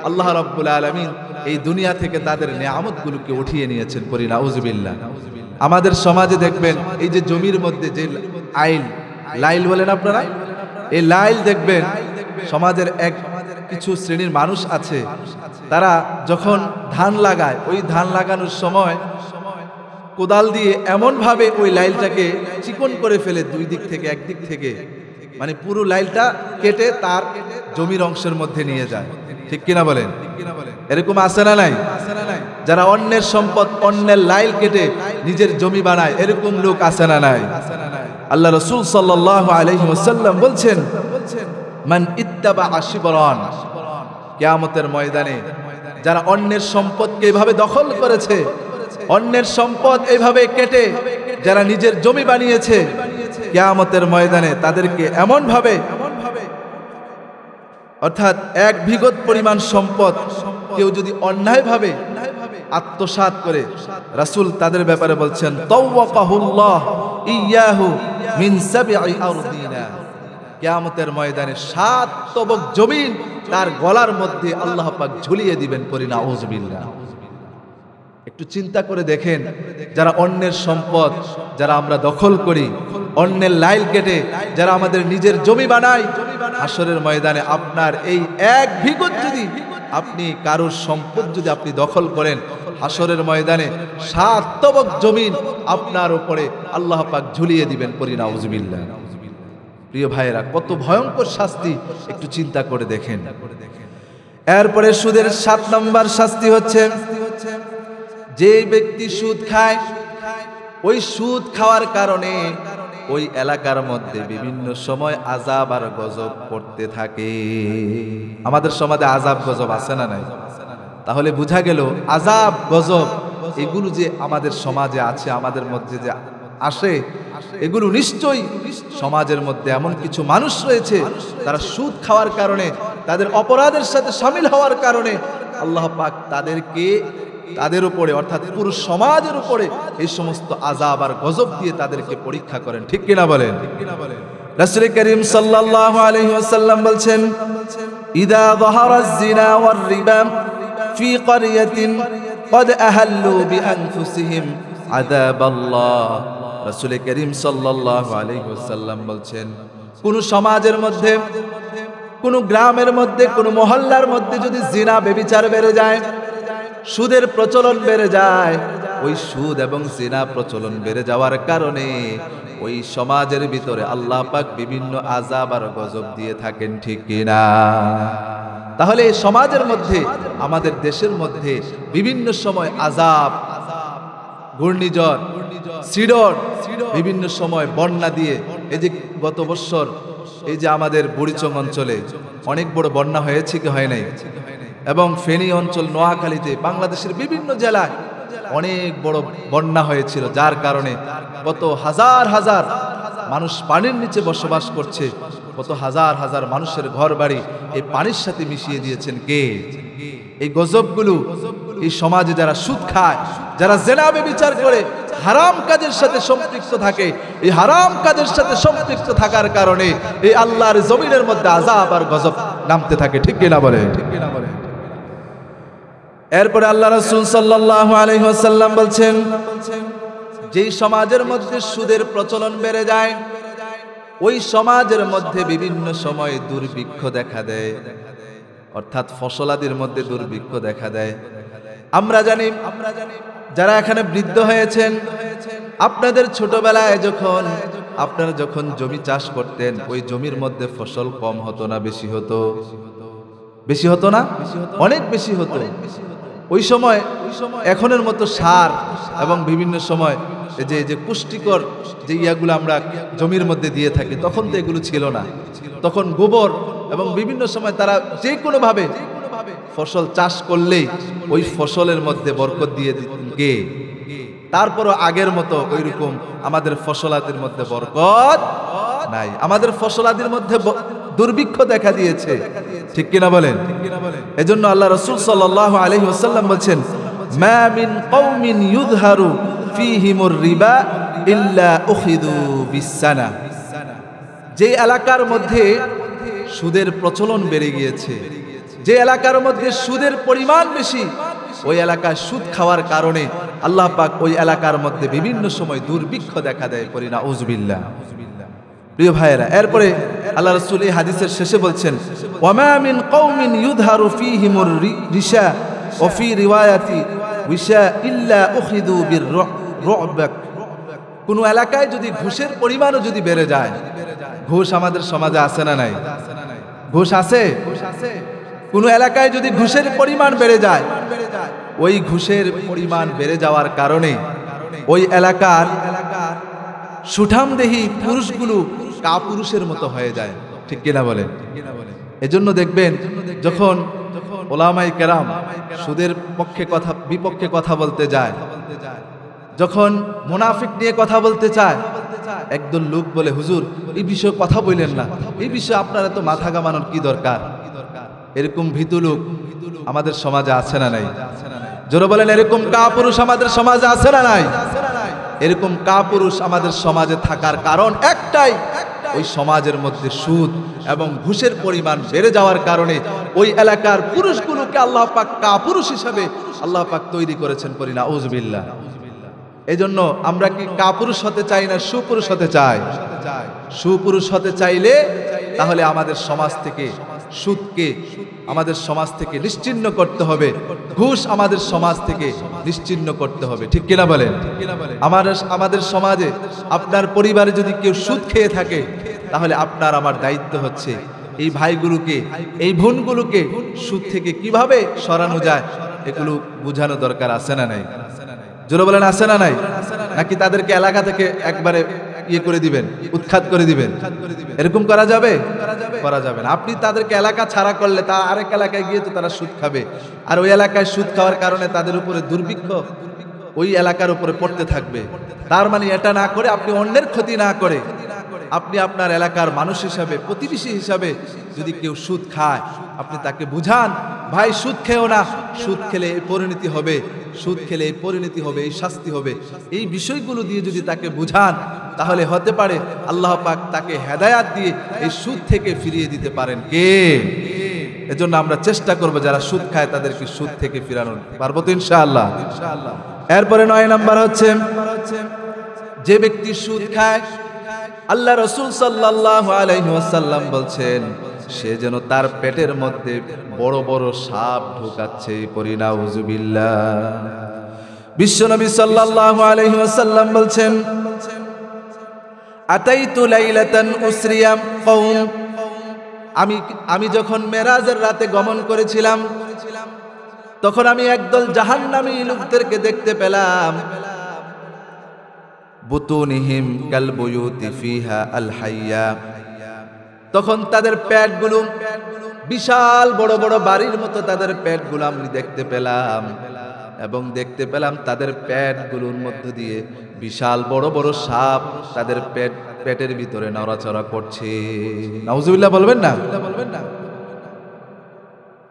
আল্লাহ রাব্বুল আলামিন এই দুনিয়া থেকে তাদের নিয়ামতগুলোকে উঠিয়ে নিয়েছেন। বলি নাউজুবিল্লাহ। আমাদের সমাজে দেখবেন এই যে জমির মধ্যে যে লাইল বলেন আপনারা, এই লাইল দেখবেন সমাজের কিছু শ্রেণীর মানুষ আছে, তারা যখন ধান লাগায় ওই ধান লাগানোর সময় কোদাল দিয়ে এমন ভাবে ওই লাইলটাকে চিকন করে ফেলে, দুই দিক থেকে একদিক থেকে, মানে পুরো লাইলটা কেটে তার জমির অংশের মধ্যে নিয়ে যায়। ঠিক কিনা বলেন? এরকম আছে না নাই? যারা অন্যের সম্পদ, অন্যের লাইল কেটে নিজের জমি বানায়, এরকম লোক আছে না নাই? আল্লাহ রাসূল সাল্লাল্লাহু আলাইহি ওয়াসাল্লাম বলছেন, মান ইত্তাবা শিবরান, কিয়ামতের ময়দানে যারা অন্যের সম্পদকে এইভাবে দখল করেছে, অন্যের সম্পদ এইভাবে কেটে যারা নিজের জমি বানিয়েছে, কিয়ামতের ময়দানে তাদেরকে এমন ভাবে, অর্থাৎ 1 বিঘত পরিমাণ সম্পদ কেউ যদি অন্যায়ভাবে আত্মসাৎ করে, রাসূল তাদের ব্যাপারে বলছেন, তাওয়াকাহুল্লাহ ইয়াহু মিন 7 আরদিনা, কিয়ামতের ময়দানে 7 তবক জমিন তার গলার মধ্যে আল্লাহ পাক ঝুলিয়ে দিবেন। পরি নাউজুবিল্লাহ। একটু চিন্তা করে দেখেন, যারা অন্যের সম্পদ যারা আমরা দখল করি, অন্যের লাইল কেটে যারা আমাদের নিজের জমি বানায়, হাসরের ময়দানে আপনার এই 1 বিঘত যদি আপনি কারোর সম্পদ যদি আপনি দখল করেন, হাসরের ময়দানে 7 তবক জমিন আপনার উপরে আল্লাহ পাক ঝুলিয়ে দিবেন। পরি নাউজুবিল্লাহ। প্রিয় ভাইয়েরা, কত ভয়ঙ্কর শাস্তি একটু চিন্তা করে দেখেন। এরপরে সুদের 7 নম্বর শাস্তি হচ্ছে, যে ব্যক্তি সুদ খায়, ওই সুদ খাওয়ার কারণে ওই এলাকার মধ্যে বিভিন্ন সময় আযাব আর গজব পড়তে থাকে। আমাদের সমাজে আযাব গজব আছে না নাই? তাহলে বোঝা গেল আযাব গজব এগুলো যে আমাদের সমাজে আছে, আমাদের মধ্যে যে আসে, এগুলো নিশ্চয়ই সমাজের মধ্যে এমন কিছু মানুষ রয়েছে তারা সুদ খাওয়ার কারণে, তাদের অপরাধের সাথে শামিল হওয়ার কারণে আল্লাহ পাক তাদের উপরে, অর্থাৎ পুরো সমাজের উপরে এই সমস্ত আযাব আর গজব দিয়ে তাদেরকে পরীক্ষা করেন। ঠিক কিনা বলেন? রাসূল করিম সাল্লাল্লাহু আলাইহি ওয়াসাল্লাম বলছেন, ইদা যাহারাজ জিনা ওয়ার রিবা ফি ক্বরিয়াতিন ক্বাদ আহাল্লু বিআনফুসিহিম আযাবাল্লাহ। রাসূল করিম সাল্লাল্লাহু আলাইহি ওয়াসাল্লাম বলছেন, কোন সমাজের মধ্যে, কোন গ্রামের মধ্যে, কোন মহল্লার মধ্যে যদি জিনা ব্যভিচার বেড়ে যায়, সুদের প্রচলন বেড়ে যায়, ওই সুদ এবং জিনা প্রচলন বেড়ে যাওয়ার কারণে ওই সমাজের ভিতরে আল্লাহ পাক বিভিন্ন আযাব আর গজব দিয়ে থাকেন। ঠিক কিনা? তাহলে সমাজের মধ্যে, আমাদের দেশের মধ্যে বিভিন্ন সময় আযাব, ঘূর্ণিঝড়, সিডর, বিভিন্ন সময় বন্যা দিয়ে, এই যে গত বছর এই যে আমাদের বুড়িচং অঞ্চলে অনেক বড় বন্যা হয়েছে কি হয় নাই, এবং ফেনী অঞ্চল, নোয়াখালীতে, বাংলাদেশের বিভিন্ন জেলায় অনেক বড় বন্যা হয়েছিল, যার কারণে কত হাজার হাজার মানুষ পানির নিচে বসবাস করছে, কত হাজার হাজার মানুষের ঘর বাড়ি এই পানির সাথে মিশিয়ে দিয়েছেন কে? এই গজবগুলো এই সমাজে যারা সুদ খায়, যারা জিনা ব্যভিচার করে, হারাম কাজের সাথে সম্পৃক্ত থাকে, এই হারাম কাজের সাথে সম্পৃক্ত থাকার কারণে এই আল্লাহর জমিনের মধ্যে আযাব আর গজব নামতে থাকে। ঠিক কিনা বলে? এরপরে আল্লাহ রাসূল সাল্লাল্লাহু আলাইহি ওয়াসাল্লাম বলছেন, যেই সমাজের মধ্যে সুদের প্রচলন বেড়ে যায়, ওই সমাজের মধ্যে বিভিন্ন সময়ে দুর্ভিক্ষ দেখা দেয়, অর্থাৎ ফসলাদির মধ্যে দুর্ভিক্ষ দেখা দেয়। আমরা জানি যারা এখানে বৃদ্ধ হয়েছেন, আপনাদের ছোটবেলায় আপনারা যখন জমি চাষ করতেন, ওই জমির মধ্যে ফসল কম হতো না বেশি হতো? বেশি হতো না? অনেক বেশি হতো। ওই সময় এখনের মতো সার এবং বিভিন্ন সময় যে পুষ্টিকর যে ইয়াগুলো আমরা জমির মধ্যে দিয়ে থাকি, তখন তো এগুলো ছিল না। তখন গোবর এবং বিভিন্ন সময় তারা যে কোনোভাবে ফসল চাষ করলেই ওই ফসলের মধ্যে বরকত দিয়ে গে। তারপরও আগের মতো ওইরকম আমাদের ফসলাদির মধ্যে বরকত নাই, আমাদের ফসলাদির মধ্যে দুর্ভিক্ষ দেখা দিয়েছে। ঠিক কিনা বলেন? এজন্য আল্লাহ রাসূল সাল্লাল্লাহু আলাইহি ওয়াসাল্লাম বলেন, মা মিন কওমিন ইউযহারু ফীহিমুর রিবা ইল্লা উখিযু বিসসানা। যে এলাকার মধ্যে সুদের প্রচলন বেড়ে গিয়েছে, যে এলাকার মধ্যে সুদের পরিমাণ বেশি, ওই এলাকায় সুদ খাওয়ার কারণে আল্লাহ পাক ওই এলাকার মধ্যে বিভিন্ন সময় দুর্ভিক্ষ দেখা দেয়। পরি নাউযুবিল্লাহ। প্রিয় ভাইয়েরা, এরপরে আল্লাহ রাসূল এই হাদিসের শেষে বলছেন, ওয়ামা মিন কওমিন ইউযহারু ফীহিমুর রিশা ওয়া ফী রিওয়ায়াতি ওয়াশা ইল্লা উখিযু বির-রু'ব। কোন এলাকায় যদি ঘুষের পরিমাণও যদি বেড়ে যায়, ঘুষ আমাদের সমাজে আছে না নাই? ঘুষ আছে। কোন এলাকায় যদি ঘুষের পরিমাণ বেড়ে যায়, ওই ঘুষের পরিমাণ বেড়ে যাওয়ার কারণে ওই এলাকার সুঠামদেহী পুরুষগুলো কাপুরুষের মতো হয়ে যায়। ঠিক কিনা বলেন? এজন্য দেখবেন যখন ওলামায়ে কেরাম সুদের পক্ষে কথা বিপক্ষে কথা বলতে যায়, যখন মুনাফিক নিয়ে কথা বলতে চায়, একদল লোক বলে, হুজুর এই বিষয়ে কথা বললেন না, এই বিষয়ে আপনারা তো মাথা ঘামানোর কি দরকার? এরকম ভীতু লোক আমাদের সমাজে আছে না নাই? জোরে বলেন, এরকম কাপুরুষ আমাদের সমাজে আছে না নাই? এরকম কাপুরুষ আমাদের সমাজে থাকার কারণ একটাই, ওই সমাজের মধ্যে সুদ এবং ঘুষের পরিমাণ বেড়ে যাওয়ার কারণে ওই এলাকার পুরুষগুলোকে আল্লাহ পাক কাপুরুষ হিসাবে আল্লাহ পাক তৈরি করেছেন। পরি নাউযুবিল্লাহ। এই জন্য আমরা কি কাপুরুষ হতে চাই না সুপুরুষ হতে চাই? সুপুরুষ হতে চাইলে তাহলে আমাদের সমাজ থেকে সুদকে আমাদের সমাজ থেকে নিশ্চিহ্ন করতে হবে, ঘুষ আমাদের সমাজ থেকে নিশ্চিহ্ন করতে হবে। ঠিক কিনা বলেন? আমাদের সমাজে আপনার পরিবারে যদি কেউ সুদ খেয়ে থাকে, তাহলে আপনার আমার দায়িত্ব হচ্ছে এই ভাইগুলোকে, এই বোনগুলোকে সুদ থেকে কিভাবে সরানো যায়, এগুলো বোঝানো দরকার আছে না নাই? জোরে বলেন, আছে না নাই? নাকি তাদেরকে এলাকা থেকে একবারে ইয়ে করে দিবেন, উৎখাত করে দিবেন? এরকম করা যাবে? করা যাবে না। আপনি তাদেরকে এলাকা ছাড়া করলে তা আরেক এলাকায় গিয়ে তো তারা সুদ খাবে, আর ওই এলাকায় সুদ খাওয়ার কারণে তাদের উপরে দুর্ভিক্ষ ওই এলাকার উপরে পড়তে থাকবে। তার মানে এটা না করে, আপনি অন্যের ক্ষতি না করে, আপনি আপনার এলাকার মানুষ হিসাবে, প্রতিবেশী হিসাবে যদি কেউ সুদ খায়, আপনি তাকে বুঝান, ভাই সুদ খেও না, সুদ খেলে এই পরিণতি হবে, সুদ খেলে এই পরিণতি হবে, এই শাস্তি হবে। এই বিষয়গুলো দিয়ে যদি তাকে বুঝান, তাহলে হতে পারে আল্লাহ পাক তাকে হেদায়াত দিয়ে এই সুদ থেকে ফিরিয়ে দিতে পারেন। কে? এজন্য আমরা চেষ্টা করব যারা সুদ খায় তাদেরকে সুদ থেকে ফিরানোর। পারবো তো ইনশাআল্লাহ? এরপরে 9 নাম্বার হচ্ছে, যে ব্যক্তি সুদ খায়, আল্লাহ রাসূল সাল্লাল্লাহু আলাইহি ওয়াসাল্লাম বলছেন, সে যেন তার পেটের মধ্যে বড় বড় সাপ ঢোকাচ্ছে। পরি নাউযুবিল্লাহ। বিশ্বনবী সাল্লাল্লাহু আলাইহি ওয়াসাল্লাম বলছেন, আতাইতু লাইলাতান উসরিয়া কওম। আমি যখন মেরাজের রাতে গমন করেছিলাম, তখন আমি একদল জাহান্নামী লোকদেরকে দেখতে পেলাম। বুতুনিহিম কাল বুয়ুতি ফিহা আল হাইয়া। তখন তাদের পেটগুলো বিশাল বড় বড় বাড়ির মতো, তাদের পেটগুলো আমি দেখতে পেলাম, এবং দেখতে পেলাম তাদের পেটগুলোর মধ্য দিয়ে বিশাল বড় বড় সাপ তাদের পেটের ভিতরে নড়াচড়া করছে। নাউজুবিল্লাহ বলবেন না?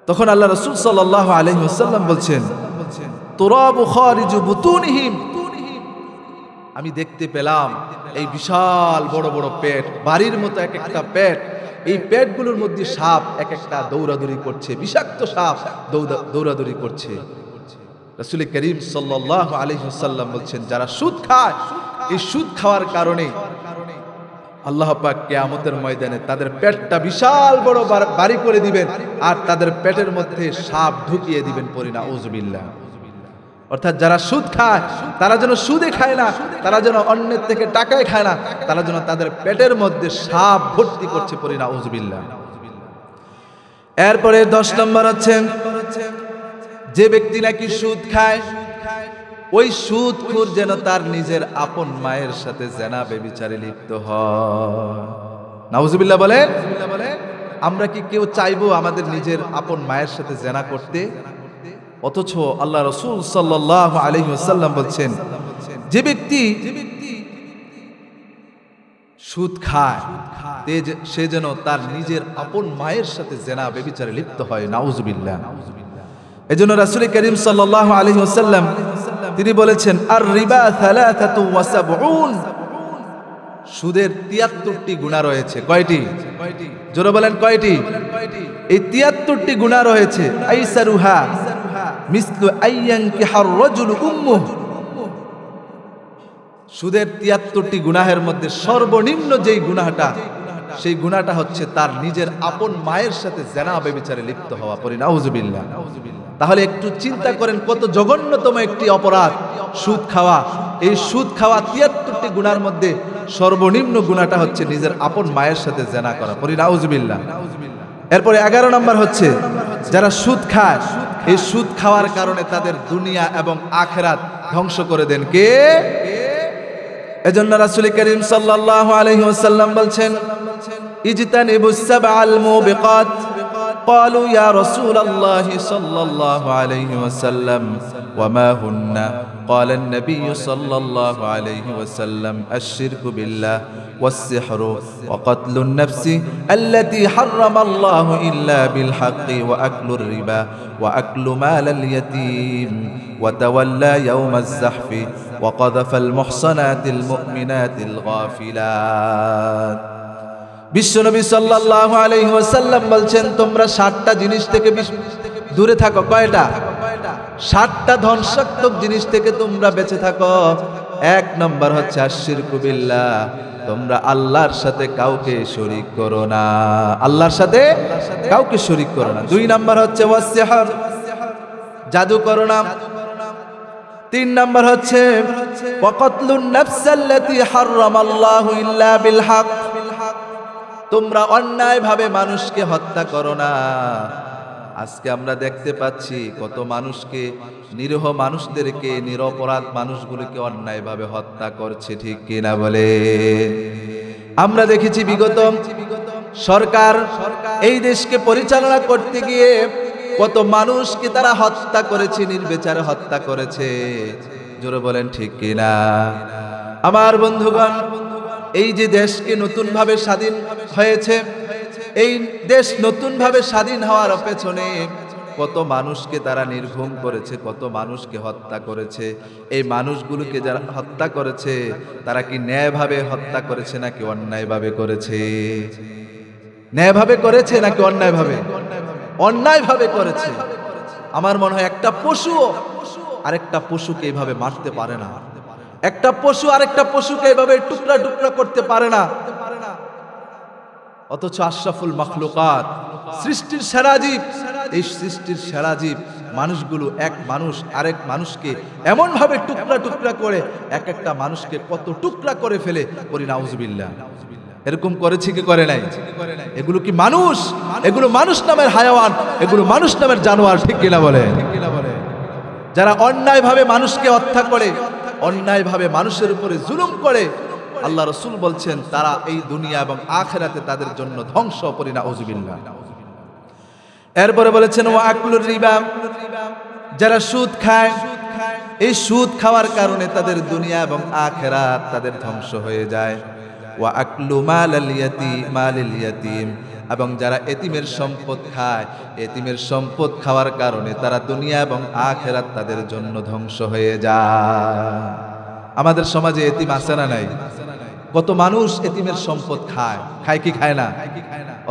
তখন আল্লাহ রাসূল সাল্লাল্লাহু আলাইহি ওয়াসাল্লাম বলছেন, তুরাবু খারিজু বুতুনিহিম। আমি দেখতে পেলাম এই বিশাল বড় বড় পেট, বাড়ির মতো এক একটা পেট, এই পেটগুলোর মধ্যে সাপ এক একটা দৌড়াদৌড়ি করছে, বিষাক্ত সাপ দৌড়াদৌড়ি করছে। রাসূল করিম সাল্লাল্লাহু আলাইহি ওয়াসাল্লাম বলছেন, যারা সুদ খায়, এই সুদ খাওয়ার কারণে আল্লাহ পাক কিয়ামতের ময়দানে তাদের পেটটা বিশাল বড় বাড়ি করে দিবেন, আর তাদের পেটের মধ্যে সাপ ঢুকিয়ে দিবেন। পড়ি নাউযুবিল্লাহ। অর্থাৎ যারা সুদ খায় তারা যেন সুদে খায় না, তারা যেন অন্যের থেকে টাকায় খায় না, তারা যেন তাদের পেটের মধ্যে সাপ ভর্তি করছে। পড়ি নাউযুবিল্লাহ। এরপরে 10 নম্বর হচ্ছে, যে ব্যক্তি নাকি সুদ খায় ওই সুদখোর যেন তার নিজের আপন মায়ের সাথে জেনা ব্যভিচারে লিপ্ত হয়। নাউযুবিল্লাহ বলেন। আমরা কি কেউ চাইবো আমাদের নিজের আপন মায়ের সাথে জেনা করতে? অথচ আল্লাহ রাসূল সাল্লাল্লাহু আলাইহি ওয়াসাল্লাম বলছেন, যে ব্যক্তি সুদ খায় সে যেন তার নিজের আপন মায়ের সাথে জেনা ব্যভিচারে লিপ্ত হয়। নাউযুবিল্লাহ। এজন্য রাসূল করিম সাল্লাল্লাহু আলাইহি ওয়াসাল্লাম তিনি বলেছেন, আর রিবা 73, সুদের 73টি গুনাহ রয়েছে। কয়টি? জোরে বলেন কয়টি? এই 73টি গুনাহ রয়েছে। আইসারুহা মিসলু আইয়ানকিহার রাজুলু উম্মুহু, সুদের 73টি গুনাহের মধ্যে সর্বনিম্ন যেই গুনাহটা, সেই গুনাহটা হচ্ছে তার নিজের আপন মায়ের সাথে জেনা ব্যভিচারে লিপ্ত হওয়া। পড়ি নাউযুবিল্লাহ। তাহলে একটু চিন্তা করেন কত জঘন্যতম একটি অপরাধ সুদ খাওয়া। এই সুদ খাওয়া 73টি গুনার মধ্যে সর্বনিম্ন গুনাহটা হচ্ছে নিজের আপন মায়ের সাথে জেনা করা। পড়ি নাউযুবিল্লাহ। এরপরে 11 নম্বর হচ্ছে, যারা সুদ খায় এই সুদ খাওয়ার কারণে তাদের দুনিয়া এবং আখিরাত ধ্বংস করে দেন কে? এজন্য রাসূল করিম সাল্লাল্লাহু আলাইহি ওয়াসাল্লাম বলছেন, ইজতানিবুস সাবআল মুবিকাত। قالوا يا رسول الله صلى الله عليه وسلم وما هن؟ قال النبي صلى الله عليه وسلم الشرك بالله والسحر وقتل النفس التي حرم الله إلا بالحق وأكل الربا وأكل مال اليتيم وتولى يوم الزحف وقذف المحصنات المؤمنات الغافلات। বিশ্বনবী সাল্লাল্লাহু আলাইহি ওয়াসাল্লাম বলছেন, তোমরা 7টা জিনিস থেকে দূরে থাকো। কয়টা? 7টা ধ্বংসাত্মক জিনিস থেকে তোমরা বেঁচে থাকো। 1 নম্বর হচ্ছে আশিরকু বিল্লাহ, তোমরা আল্লাহর সাথে কাউকে শরীক করো না, আল্লাহর সাথে কাউকে শরীক করো না। 2 নম্বর হচ্ছে ওয়াসসিহর, জাদু করো না। 3 নম্বর হচ্ছে ওয়াকাতলুন নাফসাল্লাতী হারামাল্লাহু ইল্লা বিল হক, তোমরা অন্যায়ভাবে মানুষকে হত্যা করো না। আজকে আমরা দেখতে পাচ্ছি কত মানুষকে, নিরীহ মানুষদেরকে, নিরপরাধ মানুষগুলোকে অন্যায়ভাবে হত্যা করছে, ঠিক কিনা বলে? আমরা দেখেছি বিগত সরকার এই দেশকে পরিচালনা করতে গিয়ে কত মানুষকে তারা হত্যা করেছে, নির্বিচারে হত্যা করেছে। জোরে বলেন ঠিক কিনা? আমার বন্ধুগণ, এই যে দেশকে নতুনভাবে স্বাধীন হয়েছে, এই দেশ নতুনভাবে স্বাধীন হওয়ার পেছনে কত মানুষকে তারা নির্ঘুম করেছে, কত মানুষকে হত্যা করেছে। এই মানুষগুলোকে যারা হত্যা করেছে তারা কি ন্যায়ভাবে হত্যা করেছে নাকি অন্যায়ভাবে করেছে? ন্যায়ভাবে করেছে নাকি অন্যায়ভাবে? অন্যায়ভাবে করেছে। আমার মনে হয় একটা পশু আরেকটা পশুকে এইভাবে মারতে পারে না, একটা পশু আরেকটা পশুকে এইভাবে টুকরা টুকরা করতে পারে না। অথচ আশরাফুল মাখলুকাত, সৃষ্টির সেরা জীব, এই সৃষ্টির সেরা জীব মানুষগুলো এক মানুষ আরেক মানুষকে এমন ভাবে টুকরা টুকরা করে এক একটা মানুষকে কত টুকরা করে ফেলে। করি নাউযুবিল্লাহ। এরকম করেছে কি করে নাই? এগুলো কি মানুষ? এগুলো মানুষ নামের হায়াওয়ান, এগুলো মানুষ নামের জানোয়ার, ঠিক কিনা বলে? যারা অন্যায়ভাবে মানুষকে হত্যা করে, অন্যায়ভাবে মানুষের উপরে জুলুম করে, আল্লাহ রাসূল বলছেন তারা এই দুনিয়া এবং আখিরাতে তাদের জন্য ধ্বংস। পড়ি নাউযুবিল্লাহ। এরপরে বলেছেন ওয়া আকলুর রিবা, যারা সুদ খায় এই সুদ খাওয়ার কারণে তাদের দুনিয়া এবং আখিরাত তাদের ধ্বংস হয়ে যায়। ওয়া আকলু মালাল ইয়াতীম, এবং যারা এতিমের সম্পদ খায়, এতিমের সম্পদ খাওয়ার কারণে তারা দুনিয়া এবং আখিরাত তাদের জন্য ধ্বংস হয়ে যায়। আমাদের সমাজে এতিম আছে না নাই? কত মানুষ এতিমের সম্পদ খায়, খায় কি খায় না?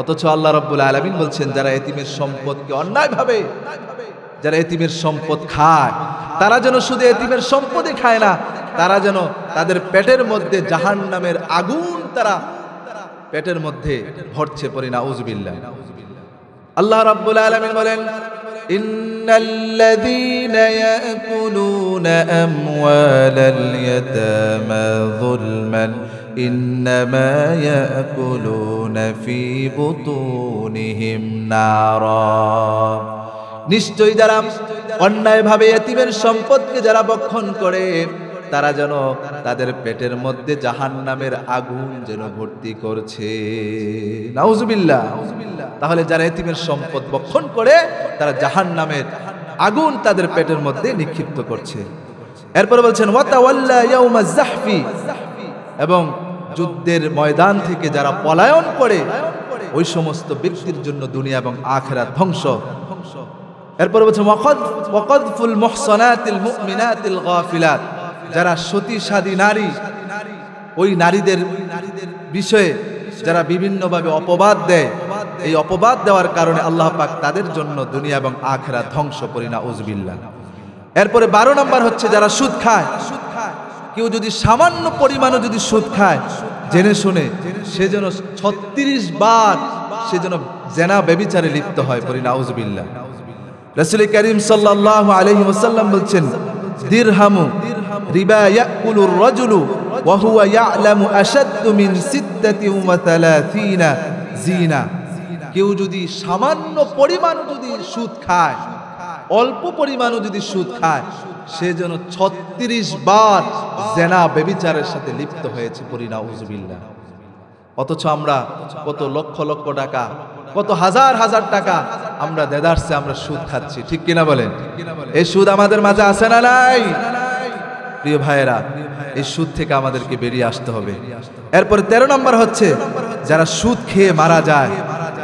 অথচ আল্লাহ রাব্বুল আলামিন বলছেন যারা এতিমের সম্পদকে অন্যায়ভাবে, যারা এতিমের সম্পদ খায় তারা যেন শুধু এতিমের সম্পদই খায় না, তারা যেন তাদের পেটের মধ্যে জাহান্নামের আগুন তারা পেটের মধ্যে ভরছে, পড়ি নাউযুবিল্লাহ। আল্লাহ রাব্বুল আলামিন বলেন, ইন্নাল্লাযীনা ইয়াকুলুনা আমওয়ালাল ইয়াতামা যুলমান ইন্নামা ইয়াকুলুনা ফী বুতুনিহিম নারা। নিশ্চয়ই যারা অন্যায়ভাবে এতিমের সম্পদকে যারা ভক্ষণ করে, তারা যেন তাদের পেটের মধ্যে জাহান্নামের আগুন যেন ভর্তি করছে। নাউযুবিল্লাহ। তাহলে যারা এতিমের সম্পদ ভক্ষণ করে তারা জাহান্নামের আগুন তাদের পেটের মধ্যে নিক্ষিপ্ত করছে। এরপর বলছেন ওয়াতাওয়াল্লা ইয়াউমাজ যাহফি, এবং যুদ্ধের ময়দান থেকে যারা পলায়ন করে ওই সমস্ত ব্যক্তির জন্য দুনিয়া এবং আখিরাত ধ্বংস। এরপর বলছেন ওয়াকাযফুল মুহসানাতিল মুমিনাতিল গাফিলাত, যারা সতীসাধী নারী, ওই নারীদের বিষয়ে যারা বিভিন্নভাবে অপবাদ দেয়, এই অপবাদ দেওয়ার কারণে আল্লাহ পাক তাদের জন্য দুনিয়া এবং আখিরাত ধ্বংস করি নাউযুবিল্লাহ। এরপরে 12 নম্বর হচ্ছে যারা সুদ খায়। কেউ যদি সামান্য পরিমাণও যদি সুদ খায় জেনে শুনে, সে যেন 36 বার সে যেন জেনা ব্যভিচারে লিপ্ত হয়, পড়ি নাউযুবিল্লাহ। রাসূল করিম সাল্লাল্লাহু আলাইহি ওয়াসাল্লাম বলছেন, দিরহামু রিবা ইয়াকুলুর রাজুলু ওয়া হুয়া ইয়ালামু আশাদ্দু মিন 36 জিনা। কেউ যদি সামান্য পরিমাণও যদি সুদ খায়, অল্প পরিমাণও যদি সুদ খায়, সে যেন 36 বার জেনা ব্যভিচারের সাথে লিপ্ত হয়েছে, পড়ি নাউযুবিল্লাহ। অথচ আমরা কত লক্ষ লক্ষ টাকা, কত হাজার হাজার টাকা আমরা দেদারসে আমরা সুদ খাচ্ছি, ঠিক কিনা বলেন? এই সুদ আমাদের মাঝে আছে না নাই? প্রিয় ভাইয়েরা, এই সুদ থেকে আমাদেরকে বেরিয়ে আসতে হবে। এরপরে 13 নম্বর হচ্ছে যারা সুদ খেয়ে মারা যায়,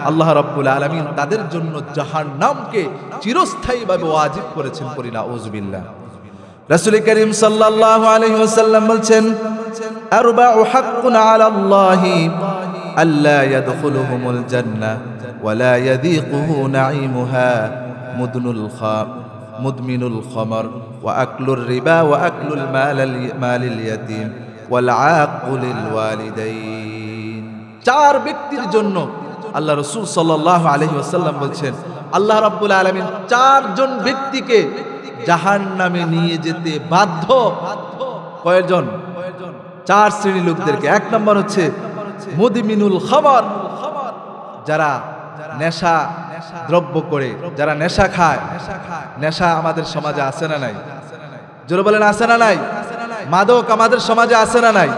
আল্লাহ রাব্বুল আলামিন তাদের জন্য জাহান্নামকে চিরস্থায়ীভাবে ওয়াজিব করেছেন, পড়ি নাউযুবিল্লাহ। রাসূল করিম সাল্লাল্লাহু আলাইহি ওয়াসাল্লাম বলছেন, আরবাউ হাক্কুন আলাল্লাহি আল্লা ইয়াদখুলুহুমুল জান্নাহ ওয়া লা ইয়াযীকুহু নাঈমুহা মুদমিনুল খামর ওয়া আকলুর রিবা ওয়া আকলুল মালিল ইয়াতীম ওয়াল আকুলিল ওয়ালিদাইন। 4 ব্যক্তির জন্য আল্লাহ রাসূল সাল্লাল্লাহু আলাইহি ওয়াসাল্লাম বলছেন, আল্লাহ রাব্বুল আলামিন 4 জন ব্যক্তিকে জাহান্নামে নিয়ে যেতে বাধ্য। কয়জন? 4 শ্রেণীর লোকদেরকে। 1 নম্বর হচ্ছে মুদমিনুল খামর, যারা নেশা দ্রব্য করে, যারা নেশা খায়। নেশা আমাদের সমাজে আছে না নাই? জোরে বলেন, আছে না নাই? মাদক আমাদের সমাজে আছে না নাই?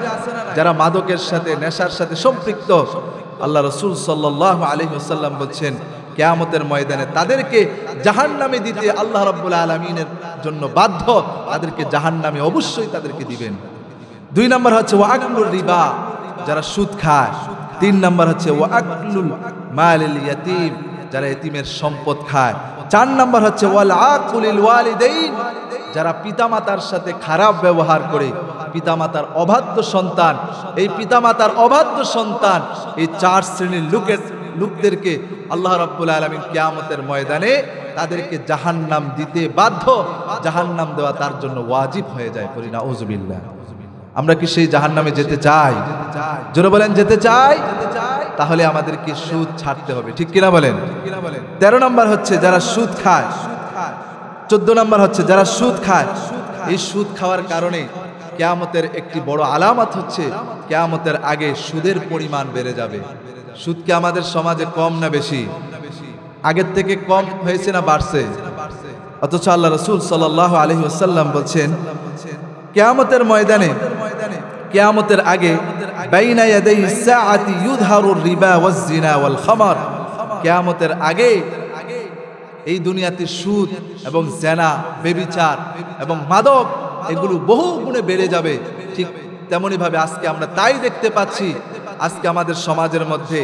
যারা মাদকের সাথে, নেশার সাথে সম্পৃক্ত, আল্লাহ রাসূল সাল্লাল্লাহু আলাইহি ওয়াসাল্লাম বলছেন, কিয়ামতের ময়দানে তাদেরকে জাহান্নামে দিতে আল্লাহ রাব্বুল আলামিনের জন্য বাধ্য, তাদেরকে জাহান্নামে অবশ্যই তাদেরকে দিবেন। 2 নম্বর হচ্ছে ওয়া আকলুর রিবা, যারা সুদ খায়। 3 নম্বর হচ্ছে ওয়া আকলুল মালিল ইয়াতীম, যারা এতিমের সম্পদ খায়। 4 নম্বর হচ্ছে ওয়াল আকুলিল ওয়ালিদাইন, যারা পিতামাতার সাথে খারাপ ব্যবহার করে, পিতামাতার অবাধ্য সন্তান। এই পিতামাতার অবাধ্য সন্তান, এই 4 শ্রেণীর লোকদেরকে আল্লাহ রাব্বুল আলামিন কিয়ামতের ময়দানে তাদেরকে জাহান্নাম দিতে বাধ্য। জাহান্নাম দেওয়া তার জন্য ওয়াজিব হয়ে যায়, পড়ি নাউযুবিল্লাহ। আমরা কি সেই জাহান্নামে যেতে চাই? জোরে বলেন, যেতে চাই? তাহলে আমাদেরকে সুদ ছাড়তে হবে, ঠিক কিনা বলেন? 13 নম্বর হচ্ছে যারা সুদ খায়। 14 নম্বর হচ্ছে যারা সুদ খায়। এই সুদ খাওয়ার কারণে কিয়ামতের একটি বড় আলামত হচ্ছে, কিয়ামতের আগে সুদের পরিমাণ বেড়ে যাবে। সুদ কি আমাদের সমাজে কম না বেশি? আগের থেকে কম হয়েছে না বাড়ছে? অথচ আল্লাহ রাসূল সাল্লাল্লাহু আলাইহি ওয়াসাল্লাম বলছেন, কিয়ামতের ময়দানে, কিয়ামতের আগে বাইনা ইয়াদাই সাআতি ইউযহারুর রিবা ওয়াজ জিনা ওয়াল খামার, কিয়ামতের আগে এই দুনিয়াতে সুদ এবং জেনা, ব্যভিচার এবং মাদক এগুলো বহু গুণে বেড়ে যাবে। ঠিক তেমনি ভাবে আজকে আমরা তাই দেখতে পাচ্ছি। আজকে আমাদের সমাজের মধ্যে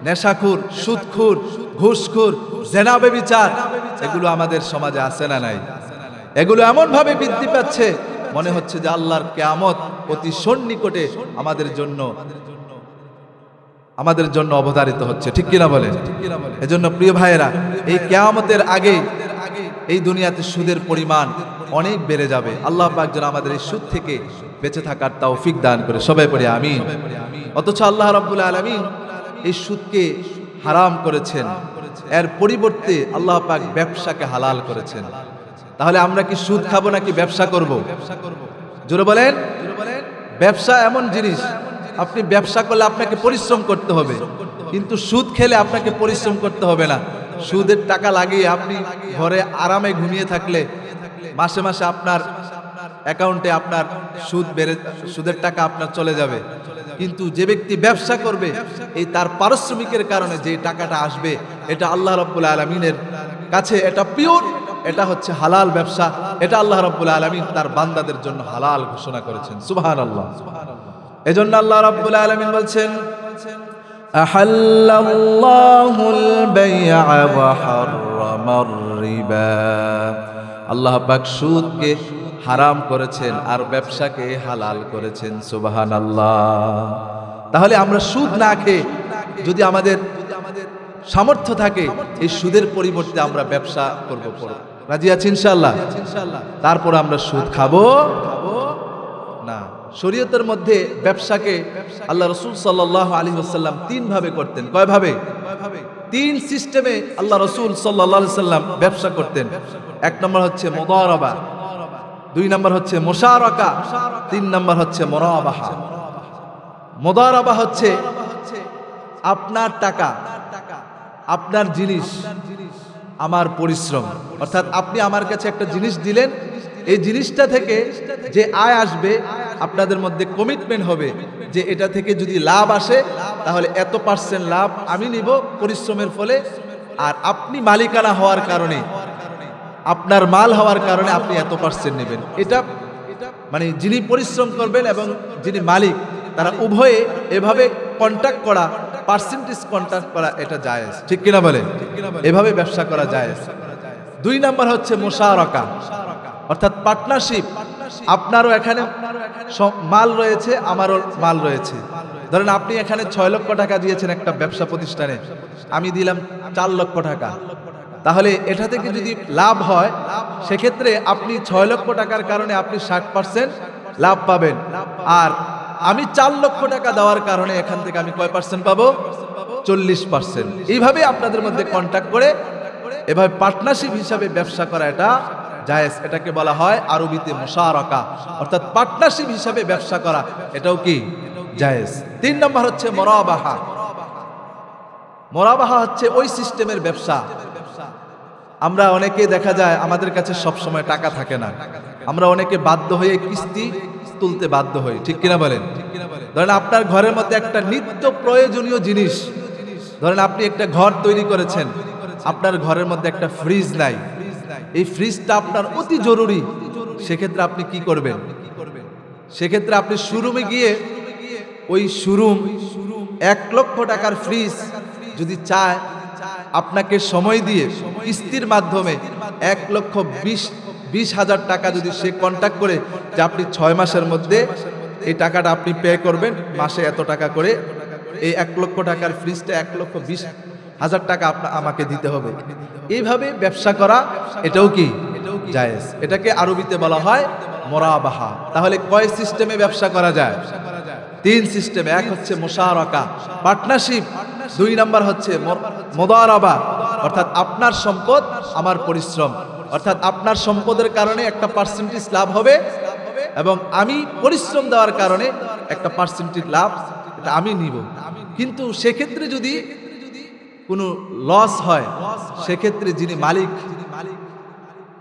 নেশাখোর, সুদখোর, ঘুষখোর, জেনা, ব্যভিচার এগুলো আমাদের সমাজে আছে না নাই? এগুলো এমন ভাবে বৃদ্ধি পাচ্ছে, মনে হচ্ছে যে আল্লাহর কিয়ামত অতি সন্নিকটে আমাদের জন্য অবধারিত হচ্ছে, ঠিক কিনা বলেন? এজন্য প্রিয় ভাইয়েরা, এই কিয়ামতের আগে এই দুনিয়াতে সুদের পরিমাণ অনেক বেড়ে যাবে। আল্লাহ পাক যেন আমাদের এই সুদ থেকে বেঁচে থাকার তৌফিক দান করে। সবাই পড়ি আমিন। অথচ আল্লাহ রাব্বুল আলামিন এই সুদকে হারাম করেছেন, এর পরিবর্তে আল্লাহ পাক ব্যবসাকে হালাল করেছেন। তাহলে আমরা কি সুদ খাবো নাকি ব্যবসা করব? জোরে বলেন। ব্যবসা এমন জিনিস, আপনি ব্যবসা করলে আপনাকে পরিশ্রম করতে হবে, কিন্তু সুদ খেলে আপনাকে পরিশ্রম করতে হবে না। সুদের টাকা লাগিয়ে আপনি ঘরে আরামে ঘুমিয়ে থাকলে মাসে মাসে আপনার অ্যাকাউন্টে আপনার সুদের টাকা আপনার চলে যাবে। কিন্তু যে ব্যক্তি ব্যবসা করবে, এই তার পারিশ্রমিকের কারণে যে টাকাটা আসবে, এটা আল্লাহ রাব্বুল আলামিনের কাছে এটা পিওর, এটা হচ্ছে হালাল ব্যবসা। এটা আল্লাহ রাব্বুল আলামিন তার বান্দাদের জন্য হালাল ঘোষণা করেছেন। সুবহানাল্লাহ। এজন্য আল্লাহ রাব্বুল আলামিন বলছেন, আহাল্লাল্লাহুল বাই'a ওয়া হাররামার রিবা। আল্লাহ পাক সুদকে হারাম করেছেন আর ব্যবসাকে হালাল করেছেন। সুবহানাল্লাহ। তাহলে আমরা সুদ না খেয়ে যদি আমাদের সামর্থ্য থাকে, এই সুদের পরিবর্তে আমরা ব্যবসা করব। রাজি আছি ইনশাআল্লাহ? তারপর আমরা সুদ খাবো না। শরীয়তের মধ্যে ব্যবসাকে আল্লাহ রাসূল সাল্লাল্লাহু আলাইহি ওয়াসাল্লাম তিন ভাবে করতেন। কয় ভাবে? তিন সিস্টেমে আল্লাহ রাসূল সাল্লাল্লাহু আলাইহি ওয়াসাল্লাম ব্যবসা করতেন। এক নম্বর হচ্ছে মুদারাবা, দুই নম্বর হচ্ছে মুশারাকা, তিন নম্বর হচ্ছে মুরাবাহা। মুদারাবা হচ্ছে আপনার টাকা, আপনার জিনিস, আমার পরিশ্রম। অর্থাৎ আপনি আমার কাছে একটা জিনিস দিলেন, এই জিনিসটা থেকে যে আয় আসবে, আপনাদের মধ্যে কমিটমেন্ট হবে যে এটা থেকে যদি লাভ আসে তাহলে এত % লাভ আমি নিব পরিশ্রমের ফলে, আর আপনি মালিকানা হওয়ার কারণে, আপনার মাল হওয়ার কারণে আপনি এত % নেবেন। এটা মানে যিনি পরিশ্রম করবেন এবং যিনি মালিক, তারা উভয়ে এভাবে কন্ট্যাক্ট করা, পার্সেন্টেজ কন্ট্যাক্ট করা, এটা জায়েজ। ঠিক কিনা বলেন? এভাবে ব্যবসা করা জায়েজ। দুই নাম্বার হচ্ছে মুশারাকা, অর্থাৎ পার্টনারশিপ। আপনারও এখানে মাল রয়েছে, আমারও মাল রয়েছে। ধরেন আপনি এখানে 6 লক্ষ টাকা দিয়েছেন একটা ব্যবসা প্রতিষ্ঠানে, আমি দিলাম 4 লক্ষ টাকা। তাহলে এটা থেকে যদি লাভ হয়, সেক্ষেত্রে আপনি 6 লক্ষ টাকার কারণে আপনি 60% লাভ পাবেন, আর আমি 4 লক্ষ টাকা দেওয়ার কারণে এখান থেকে আমি কয় % পাবো? 40%। এইভাবে আপনাদের মধ্যে কন্ট্যাক্ট করে এভাবে পার্টনারশিপ হিসাবে ব্যবসা করা এটা জায়েজ। এটাকে বলা হয় আরবিতে মুশারাকা, অর্থাৎ পার্টনারশিপ হিসাবে ব্যবসা করা, এটাও কি জায়েজ। তিন নম্বর হচ্ছে মুরাবাহা। মুরাবাহা হচ্ছে ওই সিস্টেমের ব্যবসা। আমরা অনেকে দেখা যায় আমাদের কাছে সব সময় টাকা থাকে না, আমরা অনেকে বাধ্য হয়ে কিস্তি তুলতে বাধ্য হই। ঠিক কিনা বলেন? ধরেন আপনার ঘরের মধ্যে একটা নিত্য প্রয়োজনীয় জিনিস, ধরেন আপনি একটা ঘর তৈরি করেছেন, আপনার ঘরের মধ্যে একটা ফ্রিজ নাই, এই ফ্রিজটা আপনার অতি জরুরি। সেক্ষেত্রে আপনি কি করবেন? সেক্ষেত্রে আপনি শোরুমে গিয়ে ওই শোরুম 1 লক্ষ টাকার ফ্রিজ যদি চায়, আপনাকে সময় দিয়ে কিস্তির মাধ্যমে 1,20,000 টাকা যদি সে কন্ট্যাক্ট করে যে আপনি 6 মাসের মধ্যে এই টাকাটা আপনি পে করবেন, মাসে এত টাকা করে, এই 1 লক্ষ টাকার ফ্রিজটা 1,20,000 টাকা আমাকে দিতে হবে, এইভাবে ব্যবসা করা এটাও কি জায়েজ। এটাকে আরবিতে বলা হয় মুরাবাহা। তাহলে কয় সিস্টেমে ব্যবসা করা যায়? 3 সিস্টেমে। এক হচ্ছে মুশারাকা, পার্টনারশিপ। 2 নাম্বার হচ্ছে মুদারাবা, অর্থাৎ আপনার সম্পদ আমার পরিশ্রম, অর্থাৎ আপনার সম্পদের কারণে একটা % লাভ হবে এবং আমি পরিশ্রম দেওয়ার কারণে একটা % লাভ এটা আমি নিব। কিন্তু সেক্ষেত্রে যদি কোনো লস হয়, সেক্ষেত্রে যিনি মালিক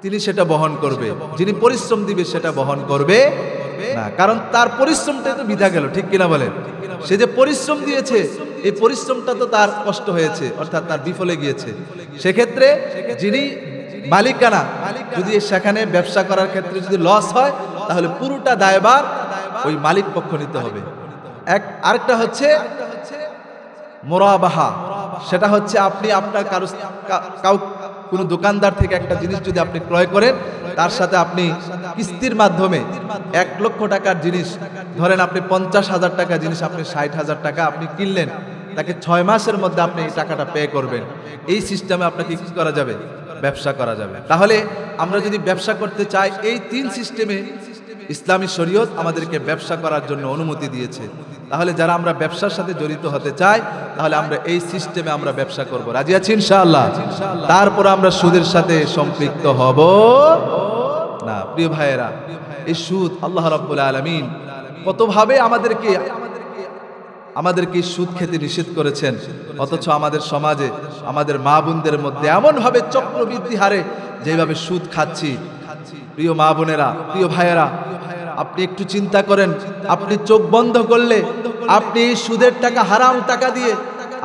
তিনি সেটা বহন করবে, যিনি পরিশ্রম দিবে সেটা বহন করবে না, কারণ তার পরিশ্রমটাই তো বৃথা গেল। ঠিক কিনা বলেন? সে যে পরিশ্রম দিয়েছে, এই পরিশ্রমটা তো তার কষ্ট হয়েছে, অর্থাৎ তার বিফলে গিয়েছে। সেক্ষেত্রে যিনি মালিকানা, যদি সেখানে ব্যবসা করার ক্ষেত্রে যদি লস হয়, তাহলে পুরোটা দায়ভার ওই মালিক পক্ষ নিতে হবে। আরেকটা হচ্ছে মুরাবাহা, সেটা হচ্ছে আপনি আপনার কোনো দোকানদার থেকে একটা জিনিস যদি আপনি ক্রয় করেন, তার সাথে আপনি কিস্তির মাধ্যমে 1 লক্ষ টাকার জিনিস, ধরেন আপনি 50,000 টাকা জিনিস আপনি 60,000 টাকা আপনি কিনলেন, তাকে 6 মাসের মধ্যে আপনি এই টাকাটা পে করবেন। এই সিস্টেমে আপনাকে কি করা যাবে? ব্যবসা করা যাবে। তাহলে আমরা যদি ব্যবসা করতে চাই, এই 3 সিস্টেমে ইসলামী শরীয়ত আমাদেরকে ব্যবসা করার জন্য অনুমতি দিয়েছে। তাহলে যারা আমরা ব্যবসার সাথে জড়িত হতে চাই, তাহলে আমরা এই সিস্টেমে আমরা ব্যবসা করব। রাজি আছি ইনশাআল্লাহ? তারপর আমরা সুদের সাথে সম্পৃক্ত হব না। প্রিয় ভাইয়েরা, এই সুদ আল্লাহ রাব্বুল আলামিন কতভাবে আমাদেরকে সুদ খেতে নিষেধ করেছেন, অথচ আমাদের সমাজে আমাদের মা বোনদের মধ্যে এমনভাবে চক্রবৃদ্ধি হারে যেভাবে সুদ খাচ্ছি। প্রিয় মা বোনেরা, প্রিয় ভাইয়েরা, আপনি একটু চিন্তা করেন, আপনি চোখ বন্ধ করলে আপনি এই সুদের টাকা, হারাম টাকা দিয়ে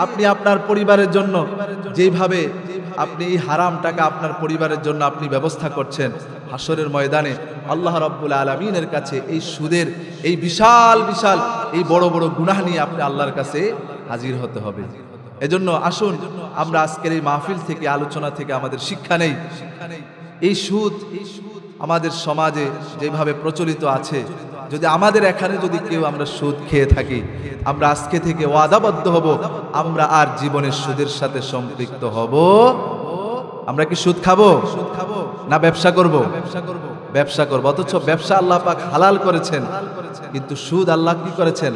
আপনি আপনার পরিবারের জন্য যেভাবে আপনি এই হারাম টাকা আপনার পরিবারের জন্য আপনি ব্যবস্থা করছেন, হাসরের ময়দানে আল্লাহ রাব্বুল আলামিনের কাছে এই সুদের এই বিশাল বিশাল এই বড় বড় গুনাহ নিয়ে আপনি আল্লাহর কাছে হাজির হতে হবে। এজন্য আসুন আমরা আজকের এই মাহফিল থেকে, আলোচনা থেকে আমাদের শিক্ষা নেই। এই সুদ আমাদের সমাজে যেভাবে প্রচলিত আছে, যদি আমাদের এখানে যদি কেউ আমরা সুদ খেয়ে থাকি, আমরা আজকে থেকে ওয়াদাবদ্ধ হব, আমরা আর জীবনের সুদের সাথে সম্পৃক্ত হব। আমরা কি সুদ খাবো না ব্যবসা করব? ব্যবসা করব। অথচ ব্যবসা আল্লাহ পাক হালাল করেছেন, কিন্তু সুদ আল্লাহ কি করেছেন?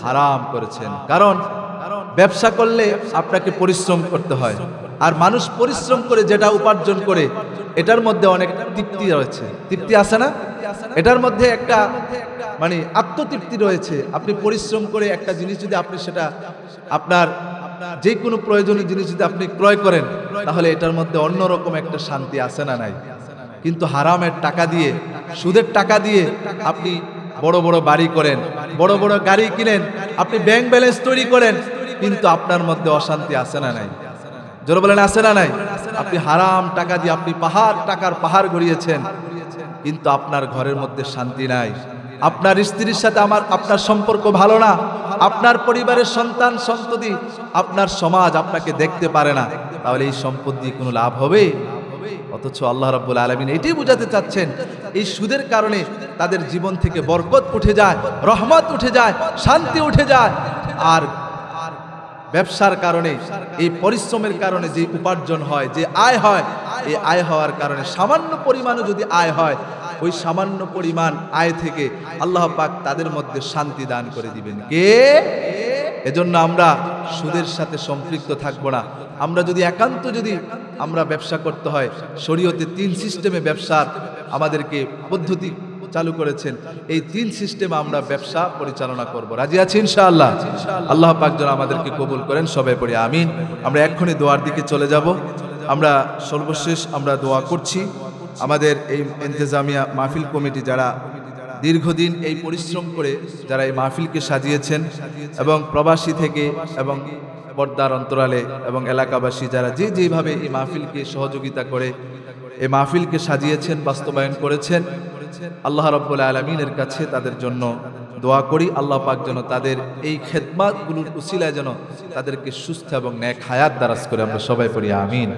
হারাম করেছেন। কারণ ব্যবসা করলে আপনাকে পরিশ্রম করতে হয়, আর মানুষ পরিশ্রম করে যেটা উপার্জন করে এটার মধ্যে অনেক তৃপ্তি রয়েছে। তৃপ্তি আছে না? এটার মধ্যে একটা মানে আত্মতৃপ্তি রয়েছে। আপনি পরিশ্রম করে একটা জিনিস যদি আপনি সেটা আপনার যে কোনো প্রয়োজনীয় জিনিস যদি আপনি ক্রয় করেন, তাহলে এটার মধ্যে অন্যরকম একটা শান্তি আছে না নাই? কিন্তু হারামের টাকা দিয়ে, সুদের টাকা দিয়ে আপনি বড় বড় বাড়ি করেন, বড় বড় গাড়ি কিনেন, আপনি ব্যাংক ব্যালেন্স তৈরি করেন, কিন্তু আপনার মধ্যে অশান্তি আছে না নাই? জোরে বলেন আছে না নাই? আপনি হারাম টাকা দিয়ে আপনি টাকার পাহাড় গড়িয়েছেন, কিন্তু আপনার ঘরের মধ্যে শান্তি নাই। আপনার স্ত্রীর সাথে আপনার সম্পর্ক ভালো না, আপনার পরিবারের সন্তান সন্ততি, আপনার সমাজ আপনাকে দেখতে পারে না, তাহলে এই সম্পদ দিয়ে কোনো লাভ হবে? অথচ আল্লাহ রাব্বুল আলামিন এটাই বোঝাতে চাচ্ছেন, এই সুদের কারণে তাদের জীবন থেকে বরকত উঠে যায়, রহমত উঠে যায়, শান্তি উঠে যায়। আর ব্যবসার কারণে, এই পরিশ্রমের কারণে যে উপার্জন হয়, যে আয় হয়, এই আয় হওয়ার কারণে সামান্য পরিমাণও যদি আয় হয়, ওই সামান্য পরিমাণ আয় থেকে আল্লাহ পাক তাদের মধ্যে শান্তি দান করে দিবেন কে? এজন্য আমরা সুদের সাথে সম্পৃক্ত থাকবো না। আমরা যদি একান্ত যদি আমরা ব্যবসা করতে হয়, শরীয়তে 3 সিস্টেমে ব্যবসার আমাদেরকে পদ্ধতি চালু করেছেন, এই 3 সিস্টেমে আমরা ব্যবসা পরিচালনা করব। রাজি আছি ইনশাআল্লাহ? আল্লাহ পাক যেন আমাদেরকে কবুল করেন, সবাই পড়ি আমিন। আমরা এক্ষুনি দোয়ার দিকে চলে যাব। আমরা সর্বশেষ আমরা দোয়া করছি আমাদের এই ইন্তেজামিয়া মাহফিল কমিটি যারা দীর্ঘদিন এই পরিশ্রম করে যারা এই মাহফিলকে সাজিয়েছেন, এবং প্রবাসী থেকে এবং পর্দার অন্তরালে এবং এলাকাবাসী যারা যেভাবে এই মাহফিলকে সহযোগিতা করে এই মাহফিলকে সাজিয়েছেন, বাস্তবায়ন করেছেন, আল্লাহ রাব্বুল আলামিনের কাছে তাদের জন্য দোয়া করি। আল্লাহ পাক যেন তাদের এই খেদমাতগুলোর উসিলায় যেন তাদেরকে সুস্থ এবং নেক হায়াত দারাজ করে। আমরা সবাই পড়ি আমিন।